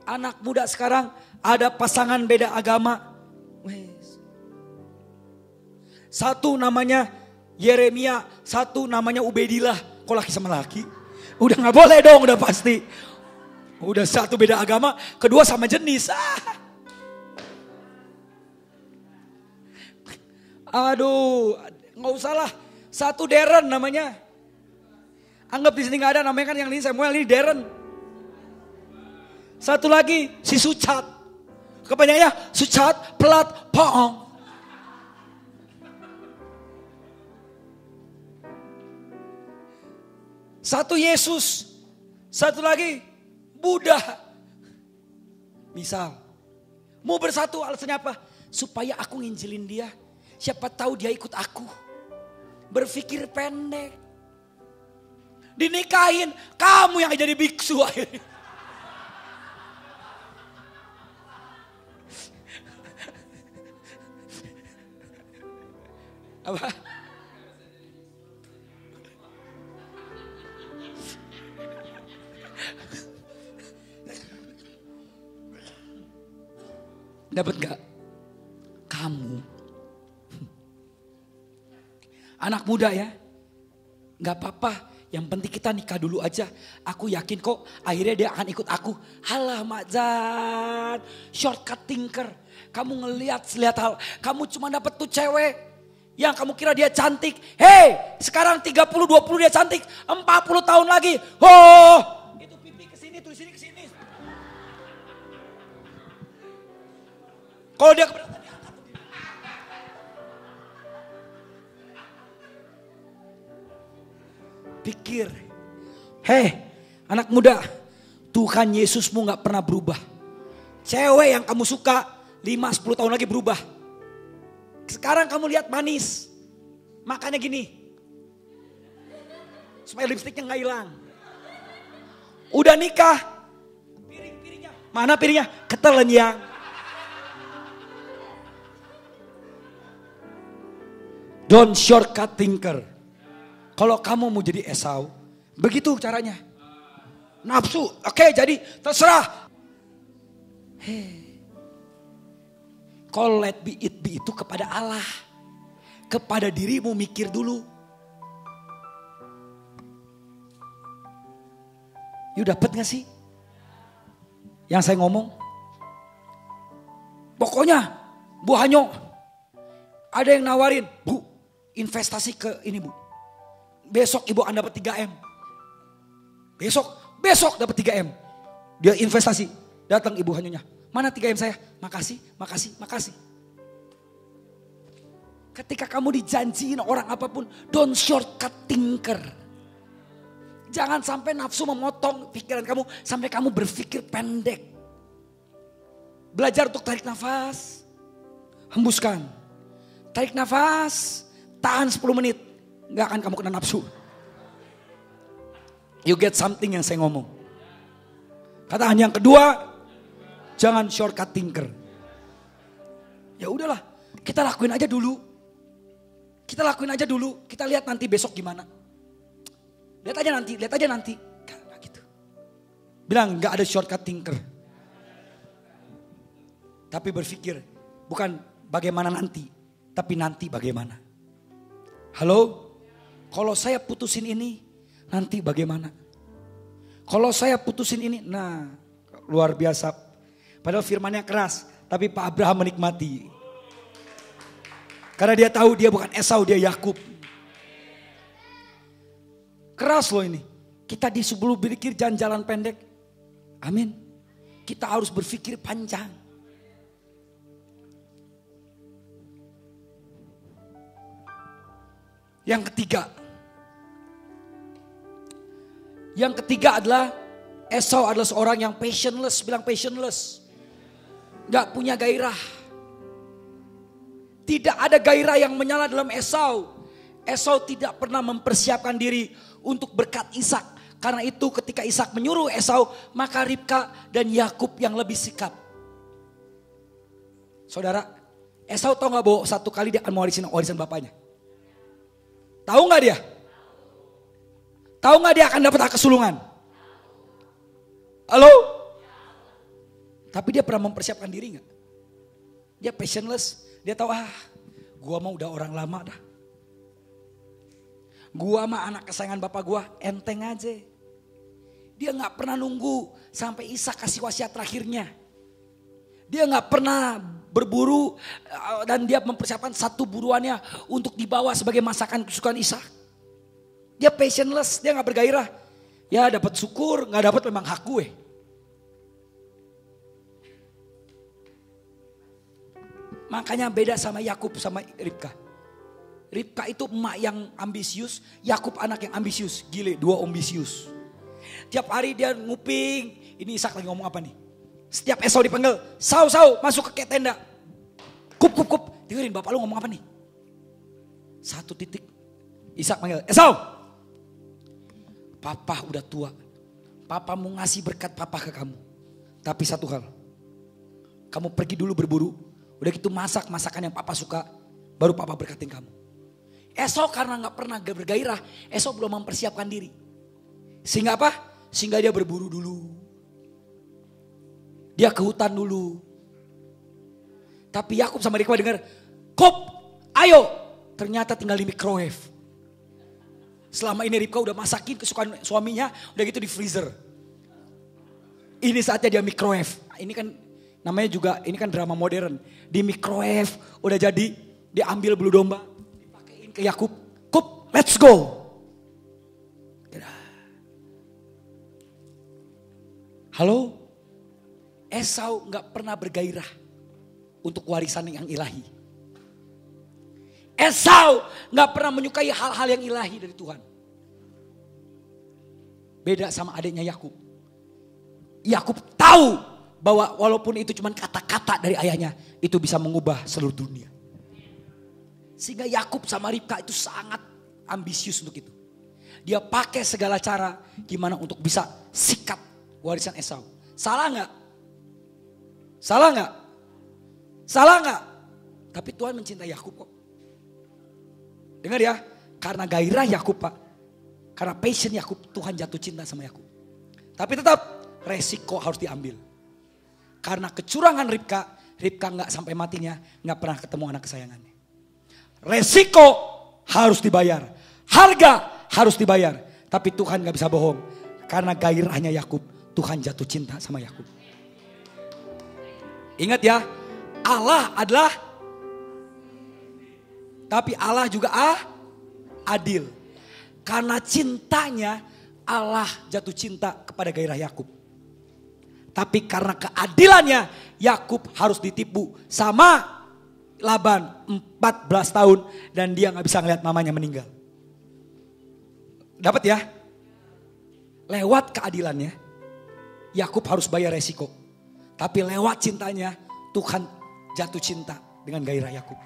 Anak muda sekarang ada pasangan beda agama. Satu namanya Yeremia, satu namanya Ubedillah. Kok laki sama laki? Udah gak boleh dong, udah pasti. Udah satu beda agama, kedua sama jenis. Aduh, gak usah lah. Satu Darren namanya. Anggap di sini gak ada, namanya kan yang ini Samuel, ini Darren. Satu lagi si Sucat. Kepanjangannya Sucat Pelat Poong. Satu Yesus. Satu lagi Buddha. Misal. Mau bersatu alasannya apa? Supaya aku nginjilin dia. Siapa tahu dia ikut aku. Berpikir pendek. Dinikahin, kamu yang jadi biksu akhirnya. Apa? Dapat gak? Kamu anak muda ya, gak apa-apa. Yang penting kita nikah dulu aja. Aku yakin kok akhirnya dia akan ikut aku. Halah Mak Jan, shortcut thinker. Kamu lihat hal, kamu cuma dapat tuh cewek yang kamu kira dia cantik. Hei, sekarang 30-20 dia cantik. 40 tahun lagi. Itu pipi kesini, tuh sini kesini. Kalau dia keberatan diangkat. Pikir, hei anak muda, Tuhan Yesusmu gak pernah berubah. Cewek yang kamu suka 5-10 tahun lagi berubah. Sekarang kamu lihat manis, makanya gini, supaya lipstiknya gak hilang. Udah nikah, piringnya, mana piringnya? Ketelenyang. Don't shortcut thinker. Kalau kamu mau jadi Esau, begitu caranya. Nafsu, oke, jadi terserah. Kalau let be it be itu kepada Allah. Kepada dirimu mikir dulu. You dapet gak sih? Yang saya ngomong. Pokoknya Bu Hanyo, ada yang nawarin, Bu, investasi ke ini Bu. Besok ibu akan dapat 3M. Besok dapat 3M. Dia investasi. Datang ibu Hanyonya. Mana 3M saya? Makasih. Ketika kamu dijanjiin orang apapun, don't shortcut thinker. Jangan sampai nafsu memotong pikiran kamu sampai kamu berpikir pendek. Belajar untuk tarik nafas. Hembuskan. Tarik nafas. Tahan 10 menit. Gak akan kamu kena nafsu. You get something yang saya ngomong. Kata yang kedua, jangan shortcut thinker. Ya udahlah, kita lakuin aja dulu. Kita lihat nanti besok gimana. Lihat aja nanti. Gak gitu. Bilang gak ada shortcut thinker. Tapi berpikir bukan bagaimana nanti, tapi nanti bagaimana. Halo? Kalau saya putusin ini, nanti bagaimana? Kalau saya putusin ini, nah luar biasa. Padahal firmannya keras, tapi Pak Abraham menikmati. Karena dia tahu dia bukan Esau, dia Yakub. Keras loh ini. Kita sebelum berpikir jalan pendek. Amin. Kita harus berpikir panjang. Yang ketiga adalah Esau adalah seorang yang passionless. Bilang passionless. Gak punya gairah. Tidak ada gairah yang menyala dalam Esau. Esau tidak pernah mempersiapkan diri untuk berkat Ishak. Karena itu ketika Ishak menyuruh Esau, maka Ribka dan Yakub yang lebih sikap. Saudara, Esau tahu gak bahwa satu kali dia akan warisan bapaknya? Tahu gak dia? Tahu gak dia akan dapat hak kesulungan? Halo? Tapi dia pernah mempersiapkan diri gak? Dia passionless. Dia tahu gua mah udah orang lama dah. Gua mah anak kesayangan bapak gua, enteng aja. Dia gak pernah nunggu sampai Ishak kasih wasiat terakhirnya. Dia gak pernah berburu dan dia mempersiapkan satu buruannya untuk dibawa sebagai masakan kesukaan Ishak. Dia passionless, dia gak bergairah. Ya dapat syukur, gak dapat memang hak gue. Makanya beda sama Yakub sama Ribka. Ribka itu emak yang ambisius, Yakub anak yang ambisius. Gile, dua ambisius. Tiap hari dia nguping, ini Ishak lagi ngomong apa nih? Setiap Esau dipanggil, Sau, masuk ke tenda. Kup. Dengerin bapak lu ngomong apa nih? Satu titik. Ishak panggil, Esau. Papa udah tua. Papa mau ngasih berkat papa ke kamu. Tapi satu hal. Kamu pergi dulu berburu. Udah gitu masak masakan yang papa suka. Baru papa berkatin kamu. Esau karena gak pernah bergairah. Esau belum mempersiapkan diri. Sehingga apa? Sehingga dia berburu dulu. Dia ke hutan dulu. Tapi Yakub sama Ribka dengar, Kop, ayo. Ternyata tinggal di microwave. Selama ini Ribka udah masakin kesukaan suaminya, udah gitu di freezer. Ini saatnya dia microwave. Ini kan namanya juga, ini kan drama modern. Di microwave, udah jadi, diambil bulu domba, dipakein ke Yakub. Kop, let's go. Halo? Esau gak pernah bergairah untuk warisan yang ilahi. Esau gak pernah menyukai hal-hal yang ilahi dari Tuhan. Beda sama adiknya Yakub. Yakub tahu bahwa walaupun itu cuma kata-kata dari ayahnya, itu bisa mengubah seluruh dunia. Sehingga Yakub sama Ribka itu sangat ambisius untuk itu. Dia pakai segala cara gimana untuk bisa sikat warisan Esau. Salah gak? Salah gak? Salah gak? Tapi Tuhan mencintai Yakub kok. Dengar ya, karena gairah Yakub Pak. Karena passion Yakub, Tuhan jatuh cinta sama Yakub. Tapi tetap resiko harus diambil. Karena kecurangan Ribka gak sampai matinya gak pernah ketemu anak kesayangannya. Resiko harus dibayar. Harga harus dibayar. Tapi Tuhan gak bisa bohong. Karena gairahnya Yakub, Tuhan jatuh cinta sama Yakub. Ingat ya, Allah adalah, tapi Allah juga adil. Karena cintanya Allah jatuh cinta kepada gairah Yakub. Tapi karena keadilannya Yakub harus ditipu sama Laban 14 tahun dan dia gak bisa ngeliat mamanya meninggal. Dapat ya? Lewat keadilannya Yakub harus bayar resiko. Tapi lewat cintanya Tuhan jatuh cinta dengan gairah Yakub.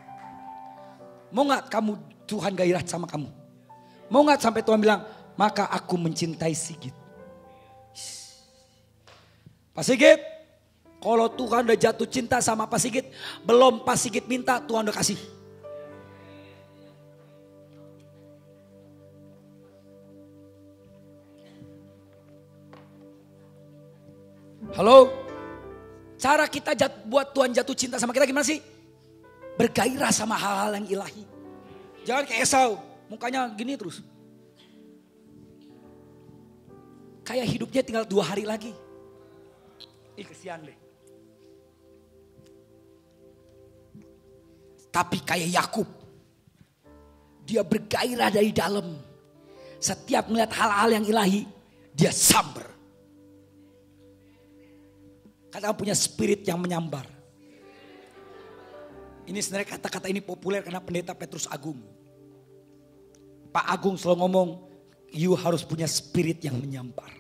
Mau gak kamu Tuhan gairah sama kamu? Mau gak sampai Tuhan bilang, maka aku mencintai Sigit. Pak Sigit, kalau Tuhan udah jatuh cinta sama Pak Sigit, belum Pak Sigit minta Tuhan udah kasih. Halo? Cara kita buat Tuhan jatuh cinta sama kita gimana sih? Bergairah sama hal-hal yang ilahi. Jangan kayak Esau, mukanya gini terus. Kayak hidupnya tinggal 2 hari lagi. Kesian deh. Tapi kayak Yakub, dia bergairah dari dalam. Setiap melihat hal-hal yang ilahi, dia samber. Kata punya spirit yang menyambar. Ini sebenarnya kata-kata ini populer karena pendeta Petrus Agung. Pak Agung selalu ngomong, you harus punya spirit yang menyambar.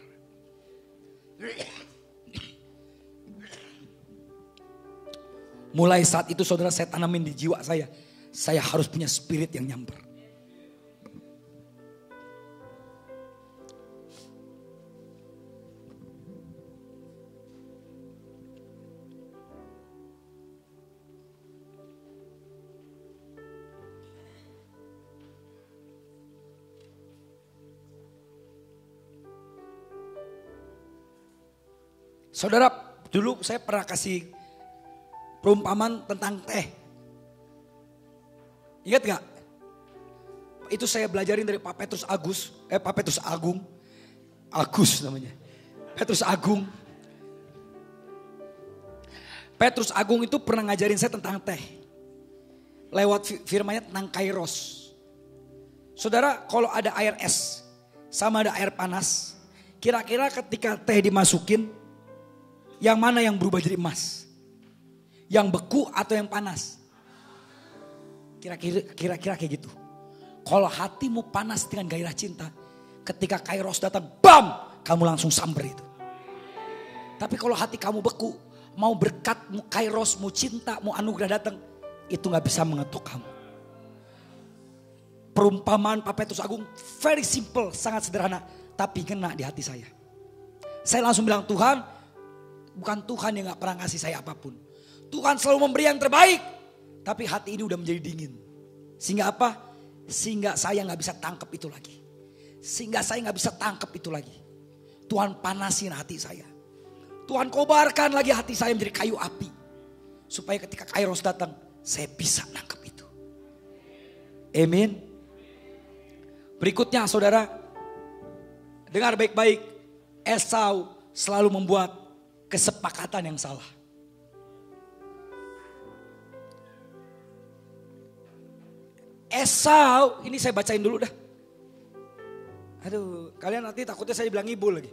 Mulai saat itu saudara, saya tanamin di jiwa saya harus punya spirit yang nyambar. Saudara, dulu saya pernah kasih perumpamaan tentang teh. Ingat gak? Itu saya belajarin dari Pak Petrus Agung. Agus namanya. Petrus Agung. Petrus Agung itu pernah ngajarin saya tentang teh. Lewat firmannya tentang kairos. Saudara, kalau ada air es sama ada air panas, kira-kira ketika teh dimasukin, yang mana yang berubah jadi emas? Yang beku atau yang panas? Kira-kira kayak gitu. Kalau hatimu panas dengan gairah cinta, ketika kairos datang, bam, kamu langsung samber itu. Tapi kalau hati kamu beku, Mau berkat, mau kairos, mau cinta, mau anugerah datang. Itu gak bisa mengetuk kamu. Perumpamaan Pak Petrus Agung very simple, sangat sederhana. Tapi kena di hati saya. Saya langsung bilang, Tuhan, bukan Tuhan yang gak pernah ngasih saya apapun. Tuhan selalu memberi yang terbaik. Tapi hati ini udah menjadi dingin. Sehingga apa? Sehingga saya gak bisa tangkap itu lagi. Sehingga saya gak bisa tangkap itu lagi. Tuhan panasin hati saya. Tuhan kobarkan lagi hati saya menjadi kayu api. Supaya ketika kairos datang, saya bisa nangkep itu. Amin. Berikutnya saudara, dengar baik-baik. Esau selalu membuat kesepakatan yang salah. Esau, ini saya bacain dulu dah. Aduh, kalian nanti takutnya saya bilang ngibul lagi.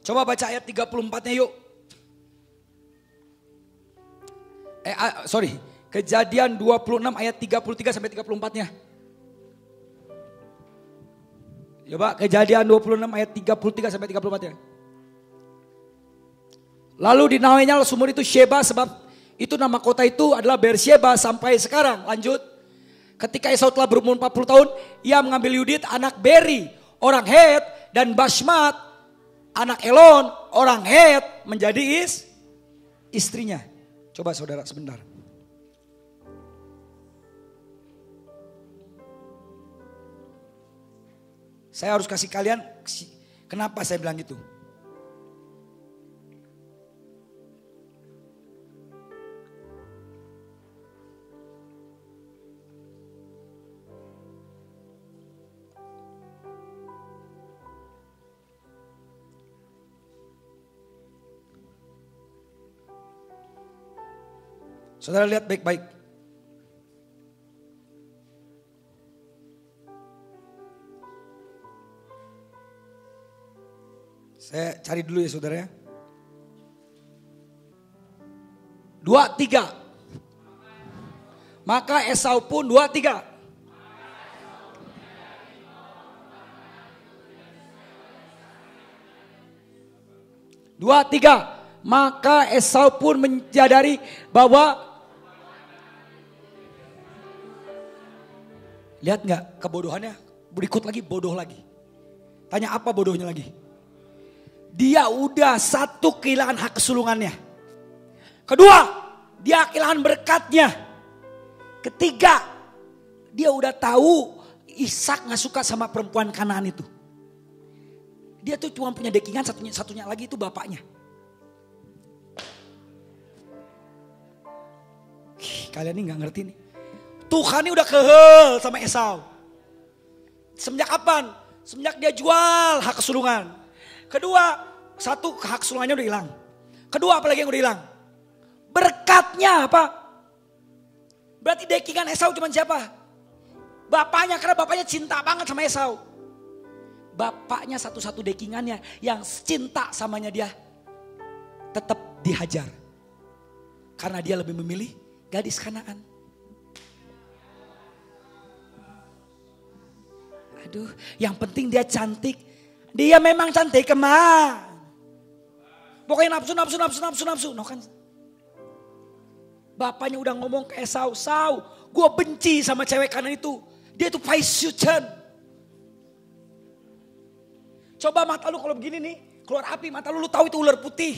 Coba baca ayat 34-nya yuk. Kejadian 26 ayat 33 sampai 34-nya. Coba Kejadian 26 ayat 33 sampai 34-nya. Lalu dinamainya sumur itu Sheba, sebab itu nama kota itu adalah Beersheba sampai sekarang. Lanjut. Ketika Esau telah berumur 40 tahun, ia mengambil Yudit anak Beri, orang Het, dan Basmat, anak Elon, orang Het, menjadi istrinya. Coba saudara sebentar. Saya harus kasih kalian kenapa saya bilang gitu. Saudara lihat baik-baik. Saya cari dulu ya saudara ya. 2-3. Maka Esau pun 2-3. Maka Esau pun menyadari bahwa, lihat nggak kebodohannya? Berikut lagi bodoh lagi. Tanya apa bodohnya lagi? Dia udah satu kehilangan hak kesulungannya. Kedua, dia kehilangan berkatnya. Ketiga, dia udah tahu Ishak nggak suka sama perempuan Kanaan itu. Dia tuh cuma punya dekingan, satunya lagi itu bapaknya. Kalian ini nggak ngerti nih. Tuhan ini udah kehel sama Esau. Semenjak kapan? Semenjak dia jual hak kesulungan. Kedua, satu hak kesulungannya udah hilang. Kedua, apalagi yang udah hilang? Berkatnya apa? Berarti dekingan Esau cuma siapa? Bapaknya, karena bapaknya cinta banget sama Esau. Bapaknya satu-satu dekingannya yang cinta samanya dia tetap dihajar. Karena dia lebih memilih gadis Kanaan. Aduh, yang penting dia cantik. Dia memang cantik kemana? Pokoknya nafsu. No kan? Bapaknya udah ngomong ke Esau, Esau, gue benci sama cewek kanan itu. Dia itu Paisucan. Coba mata lu kalau begini nih, keluar api, mata lu tahu itu ular putih.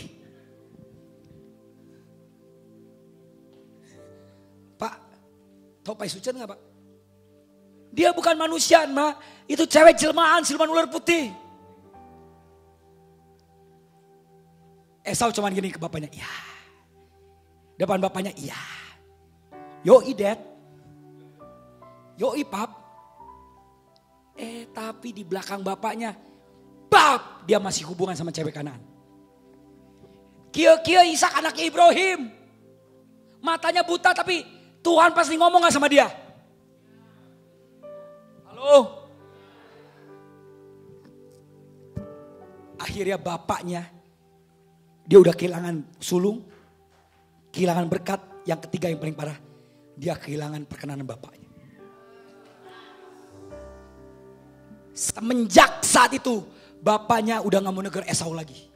Pak, tahu Paisucan gak Pak? Dia bukan manusia, Ma. Itu cewek jelmaan ular putih. Esau cuman gini ke bapaknya, iya. Depan bapaknya, iya. Yoi dad. Yoi pap. Tapi di belakang bapaknya, pap, dia masih hubungan sama cewek Kanaan. Kia Ishak anaknya Ibrahim. Matanya buta tapi Tuhan pasti ngomong gak sama dia? Halo? Akhirnya bapaknya, dia udah kehilangan sulung, kehilangan berkat. Yang ketiga yang paling parah, dia kehilangan perkenanan bapaknya. Semenjak saat itu bapaknya udah gak mau negur Esau lagi.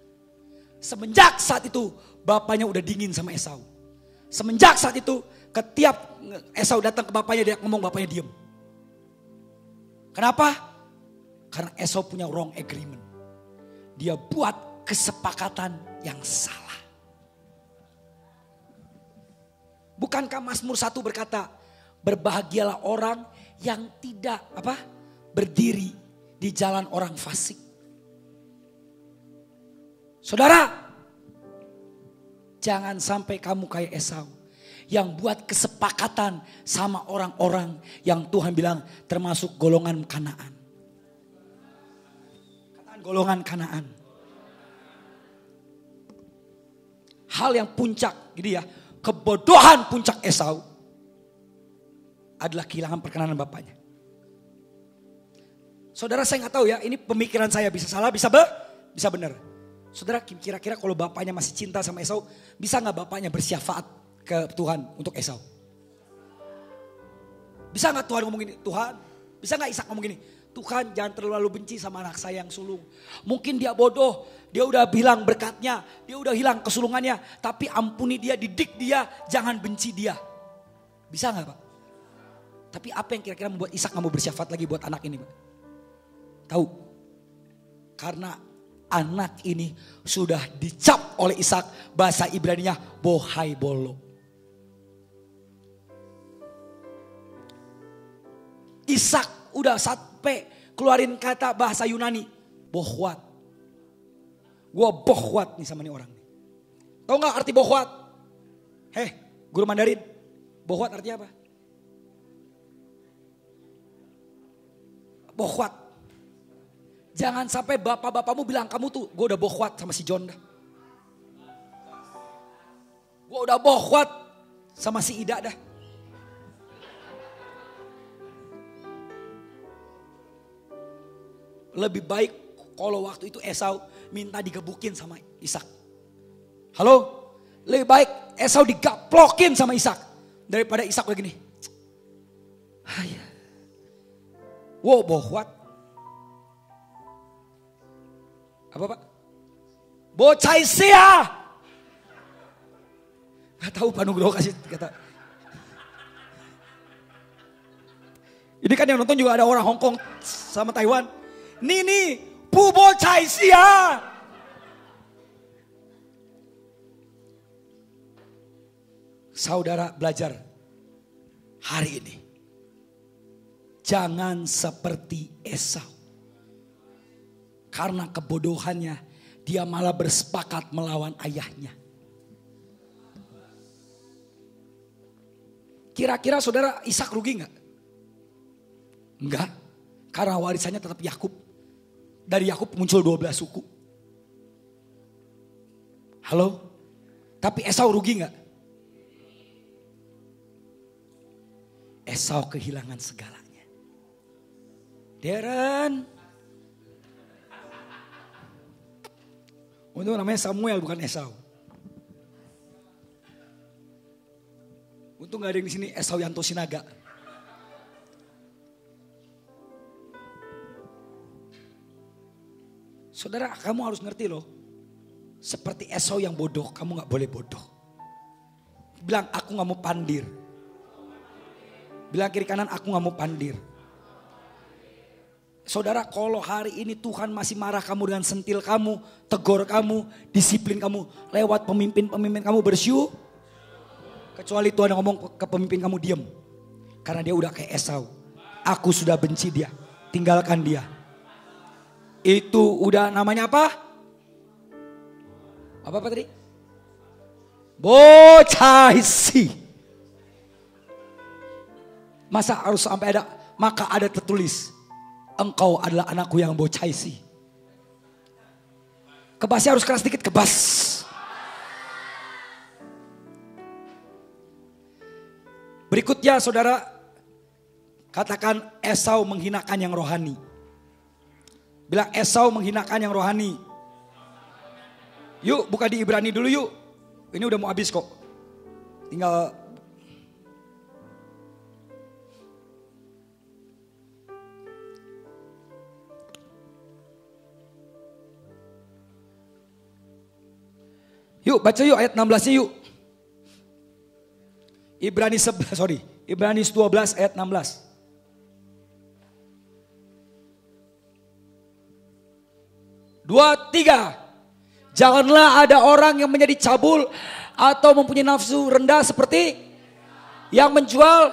Semenjak saat itu bapaknya udah dingin sama Esau. Semenjak saat itu ketiap Esau datang ke bapaknya dia ngomong, bapaknya diem. Kenapa? Karena Esau punya wrong agreement. Dia buat kesepakatan yang salah. Bukankah Mazmur 1 berkata, berbahagialah orang yang tidak berdiri di jalan orang fasik. Saudara, jangan sampai kamu kayak Esau yang buat kesepakatan sama orang-orang yang Tuhan bilang termasuk golongan Kanaan. Katakan golongan Kanaan. Hal yang puncak, gitu ya, kebodohan puncak Esau adalah kehilangan perkenanan bapaknya. Saudara, saya nggak tahu ya, ini pemikiran saya bisa salah, bisa benar. Saudara, kira-kira kalau bapaknya masih cinta sama Esau, bisa nggak bapaknya bersyafaat ke Tuhan untuk Esau? Bisa nggak Tuhan ngomong gini, Tuhan? Bisa nggak Ishak ngomong gini, Tuhan jangan terlalu benci sama anak saya yang sulung. Mungkin dia bodoh, dia udah bilang berkatnya, dia udah hilang kesulungannya, tapi ampuni dia, didik dia, jangan benci dia. Bisa nggak Pak? Tapi apa yang kira-kira membuat Ishak nggak mau bersyafaat lagi buat anak ini Pak? Tahu? Karena anak ini sudah dicap oleh Ishak, bahasa Ibraninya bohai bolo. Ishak udah sampai keluarin kata bahasa Yunani, bohwat. Gua bohwat nih sama nih orang. Tahu nggak arti bohwat? Guru Mandarin, bohwat artinya apa? Bohwat. Jangan sampai bapak-bapakmu bilang kamu tuh, gue udah bohwat sama si John dah. Gue udah bohwat sama si Ida dah. Lebih baik kalau waktu itu Esau minta digebukin sama Ishak. Halo? Lebih baik Esau digaplokin sama Ishak daripada Ishak kayak gini. Wow, bohwat. Apa Pak? Bocai sia. Gak tahu Pak Nugroho kasih kata. Ini kan yang nonton juga ada orang Hong Kong sama Taiwan. Nini, pu bocai sia. Saudara belajar hari ini. Jangan seperti Esau. Karena kebodohannya dia malah bersepakat melawan ayahnya. Kira-kira saudara Ishak rugi gak? Enggak. Karena warisannya tetap Yakub. Dari Yakub muncul 12 suku. Halo? Tapi Esau rugi gak? Esau kehilangan segalanya. Darren. Itu namanya Samuel bukan Esau. Untung gak ada yang di sini Esau Yanto Sinaga. Saudara, kamu harus ngerti loh. Seperti Esau yang bodoh, kamu gak boleh bodoh. Bilang aku gak mau pandir. Bilang kiri kanan aku gak mau pandir. Saudara, kalau hari ini Tuhan masih marah kamu dengan sentil kamu, tegur kamu, disiplin kamu lewat pemimpin-pemimpin kamu bersyukur. Kecuali Tuhan ngomong ke pemimpin kamu diam. Karena dia udah kayak Esau. Aku sudah benci dia, tinggalkan dia. Itu udah namanya apa? Apa tadi? Bocaisi. Masa harus sampai ada, maka ada tertulis. Engkau adalah anakku yang bocaisi. Kebasnya harus keras dikit, kebas. Berikutnya saudara, katakan Esau menghinakan yang rohani. Bilang Esau menghinakan yang rohani. Yuk buka di Ibrani dulu yuk. Ini udah mau habis kok. Tinggal Yuk baca yuk ayat 16-nya yuk. Ibrani 12 ayat 16. Dua, tiga. Janganlah ada orang yang menjadi cabul atau mempunyai nafsu rendah seperti yang menjual.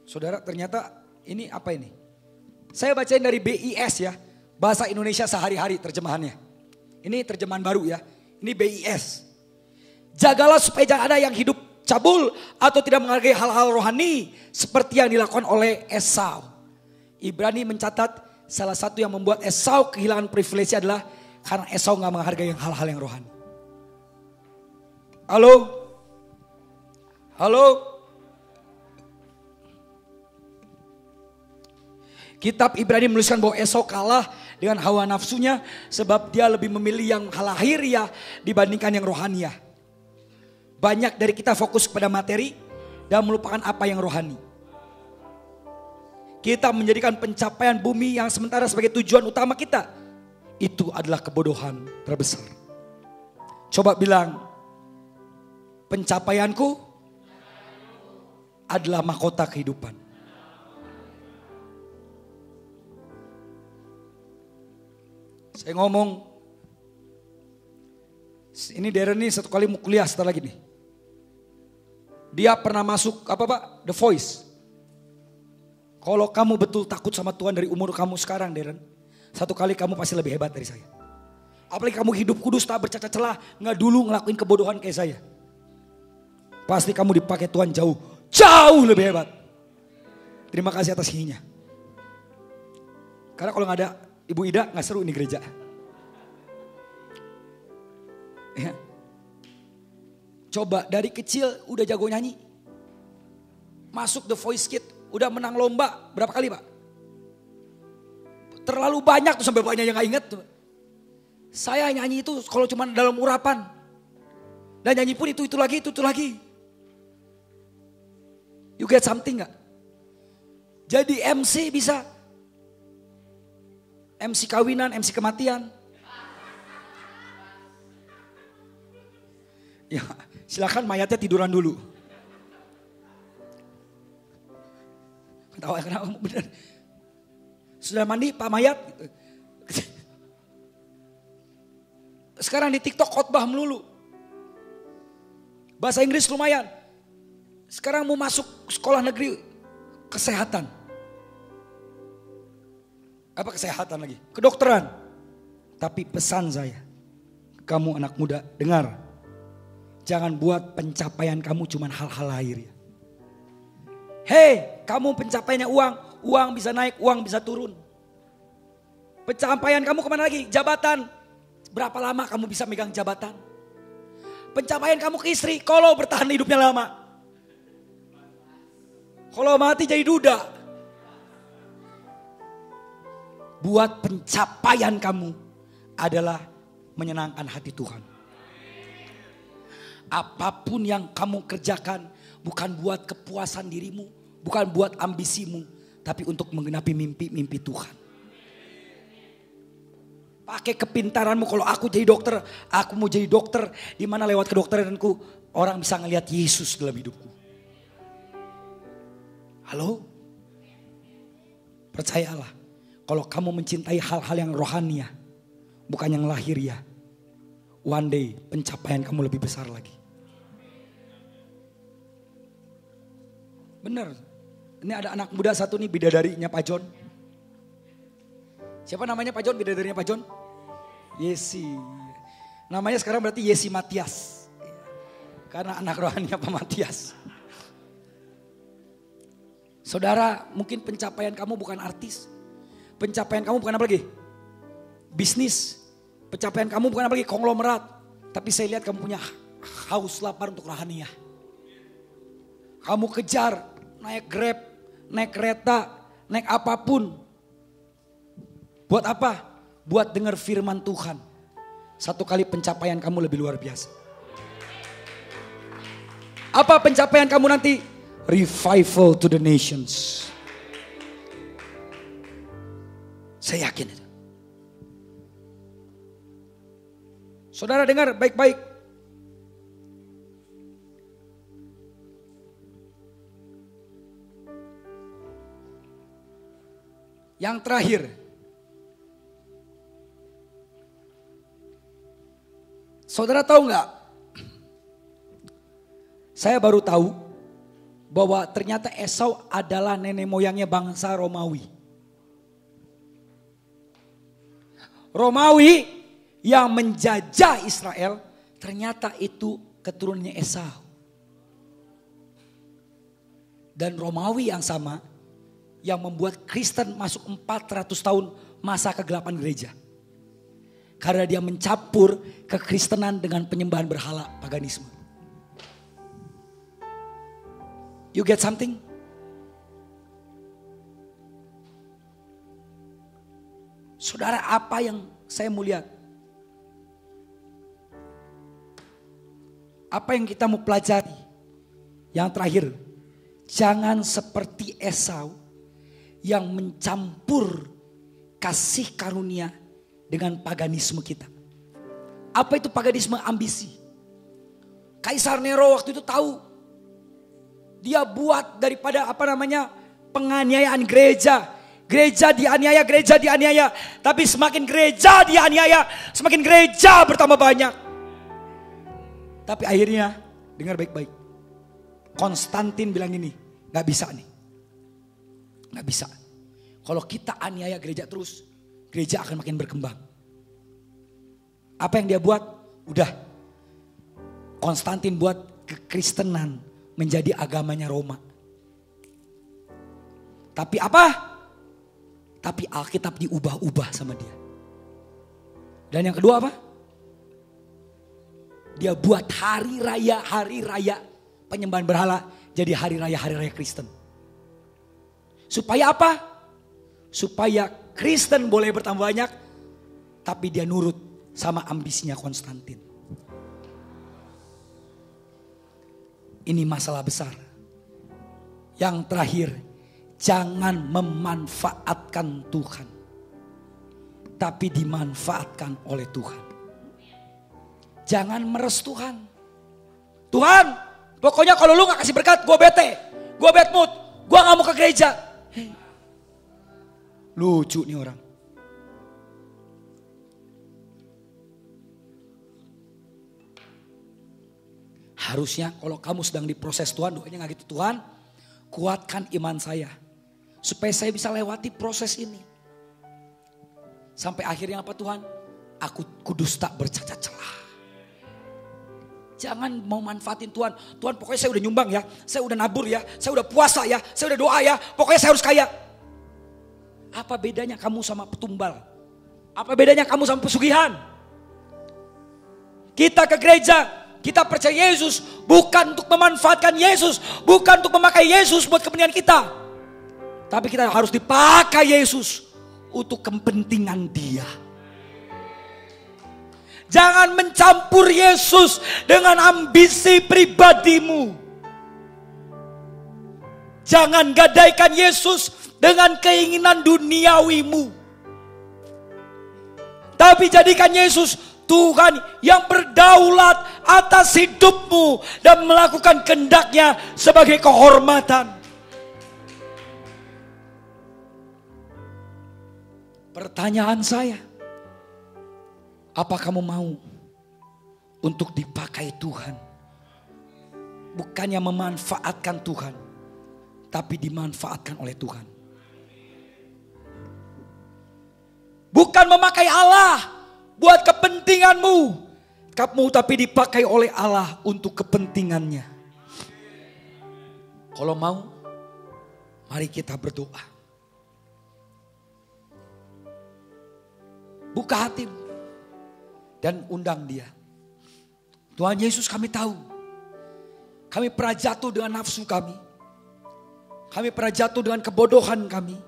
Saudara, ternyata ini apa ini? Saya bacain dari BIS ya. Bahasa Indonesia sehari-hari terjemahannya. Ini terjemahan baru ya. Ini BIS. Jagalah supaya jangan ada yang hidup cabul atau tidak menghargai hal-hal rohani seperti yang dilakukan oleh Esau. Ibrani mencatat salah satu yang membuat Esau kehilangan privilege adalah karena Esau gak menghargai hal-hal yang rohani. Halo? Halo? Kitab Ibrani menuliskan bahwa Esau kalah dengan hawa nafsunya sebab dia lebih memilih yang lahiriah dibandingkan yang rohaniah. Banyak dari kita fokus kepada materi dan melupakan apa yang rohani. Kita menjadikan pencapaian bumi yang sementara sebagai tujuan utama kita. Itu adalah kebodohan terbesar. Coba bilang, pencapaianku adalah mahkota kehidupan. Saya ngomong, ini Darren nih satu kali mau kuliah setelah lagi nih. Dia pernah masuk apa Pak? The Voice. Kalau kamu betul takut sama Tuhan dari umur kamu sekarang Darren, satu kali kamu pasti lebih hebat dari saya. Apalagi kamu hidup kudus tak bercacat celah, nggak dulu ngelakuin kebodohan kayak saya. Pasti kamu dipakai Tuhan jauh lebih hebat. Terima kasih atas hinya. Karena kalau nggak ada Ibu Ida nggak seru ini gereja. Ya. Coba dari kecil udah jago nyanyi. Masuk The Voice Kids, udah menang lomba berapa kali Pak? Terlalu banyak tuh sampai banyak yang gak inget tuh. Saya nyanyi itu kalau cuma dalam urapan. Dan nyanyi pun itu lagi. You get something gak? Jadi MC bisa. MC kawinan, MC kematian. Ya, silakan mayatnya tiduran dulu. Ketawa kenapa bener. Sudah mandi Pak mayat? Sekarang di TikTok khotbah melulu. Bahasa Inggris lumayan. Sekarang mau masuk sekolah negeri kesehatan. Apa kesehatan lagi? Kedokteran. Tapi pesan saya, kamu anak muda, dengar. Jangan buat pencapaian kamu cuma hal-hal lahir. Hei, kamu pencapaiannya uang bisa naik, uang bisa turun. Pencapaian kamu kemana lagi? Jabatan. Berapa lama kamu bisa megang jabatan? Pencapaian kamu ke istri, kalau bertahan hidupnya lama. Kalau mati jadi duda. Buat pencapaian kamu adalah menyenangkan hati Tuhan. Apapun yang kamu kerjakan bukan buat kepuasan dirimu, bukan buat ambisimu, tapi untuk menggenapi mimpi-mimpi Tuhan. Pakai kepintaranmu, kalau aku jadi dokter, aku mau jadi dokter di mana lewat kedokteranku orang bisa ngelihat Yesus dalam hidupku. Halo? Percayalah. Kalau kamu mencintai hal-hal yang rohania, bukan yang lahir ya, one day pencapaian kamu lebih besar lagi. Bener, ini ada anak muda satu nih, bidadarinya Pak John. Siapa namanya Pak John, bidadarinya Pak John? Yesi. Namanya sekarang berarti Yesi Matias. Karena anak rohaninya Pak Matias. Saudara, mungkin pencapaian kamu bukan artis. Pencapaian kamu bukan apa lagi? Bisnis. Pencapaian kamu bukan apa lagi? Konglomerat. Tapi saya lihat kamu punya haus lapar untuk rohania. Kamu kejar, naik Grab, naik kereta, naik apapun. Buat apa? Buat dengar firman Tuhan. Satu kali pencapaian kamu lebih luar biasa. Apa pencapaian kamu nanti? Revival to the nations. Saya yakin itu. Saudara dengar baik-baik. Yang terakhir. Saudara tahu nggak? Saya baru tahu bahwa ternyata Esau adalah nenek moyangnya bangsa Romawi. Romawi yang menjajah Israel ternyata itu keturunannya Esau. Dan Romawi yang sama yang membuat Kristen masuk 400 tahun masa kegelapan gereja. Karena dia mencampur kekristenan dengan penyembahan berhala, paganisme. You get something? Saudara, apa yang saya mau lihat? Apa yang kita mau pelajari? Yang terakhir, jangan seperti Esau yang mencampur kasih karunia dengan paganisme kita. Apa itu paganisme? Ambisi. Kaisar Nero waktu itu tahu. Dia buat daripada penganiayaan gereja. Gereja dianiaya. Tapi semakin gereja dianiaya, semakin gereja bertambah banyak. Tapi akhirnya, dengar baik-baik. Konstantin bilang ini, gak bisa nih. Gak bisa. Kalau kita aniaya gereja terus, gereja akan makin berkembang. Apa yang dia buat? Udah. Konstantin buat kekristenan menjadi agamanya Roma. Tapi apa? Tapi Alkitab diubah-ubah sama dia. Dan yang kedua apa? Dia buat hari raya penyembahan berhala jadi hari raya Kristen. Supaya apa? Supaya Kristen boleh bertambah banyak, tapi dia nurut sama ambisinya Konstantin. Ini masalah besar. Yang terakhir, jangan memanfaatkan Tuhan, tapi dimanfaatkan oleh Tuhan. Jangan meres Tuhan. Tuhan, pokoknya kalau lu gak kasih berkat, gue bete, gue bad mood, gue gak mau ke gereja. Hey. Lucu nih orang. Harusnya kalau kamu sedang diproses Tuhan, doanya gak gitu. Tuhan, kuatkan iman saya, supaya saya bisa lewati proses ini. Sampai akhirnya apa Tuhan? Aku kudus tak bercacat celah. Jangan mau manfaatin Tuhan. Tuhan, pokoknya saya udah nyumbang ya, saya udah nabur ya, saya udah puasa ya, saya udah doa ya, pokoknya saya harus kaya. Apa bedanya kamu sama petumbal? Apa bedanya kamu sama pesugihan? Kita ke gereja, kita percaya Yesus bukan untuk memanfaatkan Yesus, bukan untuk memakai Yesus buat kepentingan kita. Tapi kita harus dipakai Yesus untuk kepentingan Dia. Jangan mencampur Yesus dengan ambisi pribadimu. Jangan gadaikan Yesus dengan keinginan duniawimu. Tapi jadikan Yesus Tuhan yang berdaulat atas hidupmu dan melakukan kehendak-Nya sebagai kehormatan. Pertanyaan saya, apa kamu mau untuk dipakai Tuhan? Bukannya memanfaatkan Tuhan, tapi dimanfaatkan oleh Tuhan. Bukan memakai Allah buat kepentinganmu, kamu tapi dipakai oleh Allah untuk kepentingannya. Kalau mau, mari kita berdoa. Buka hatimu dan undang Dia. Tuhan Yesus, kami tahu kami pernah jatuh dengan nafsu kami. Kami pernah jatuh dengan kebodohan kami.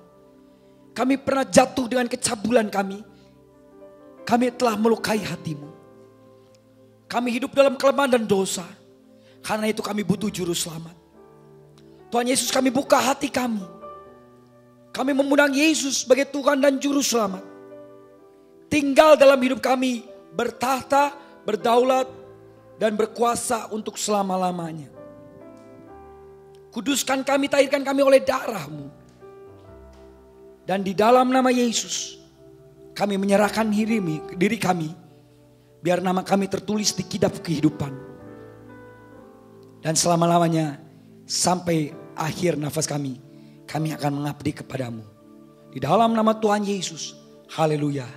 Kami pernah jatuh dengan kecabulan kami. Kami telah melukai hati-Mu. Kami hidup dalam kelemahan dan dosa. Karena itu kami butuh juru selamat. Tuhan Yesus, kami buka hati kami. Kami mengundang Yesus sebagai Tuhan dan juru selamat. Tinggal dalam hidup kami, bertahta, berdaulat, dan berkuasa untuk selama-lamanya. Kuduskan kami, tahirkan kami oleh darah-Mu. Dan di dalam nama Yesus, kami menyerahkan diri kami, biar nama kami tertulis di kitab kehidupan. Dan selama-lamanya, sampai akhir nafas kami akan mengabdi kepadamu. Di dalam nama Tuhan Yesus, haleluya.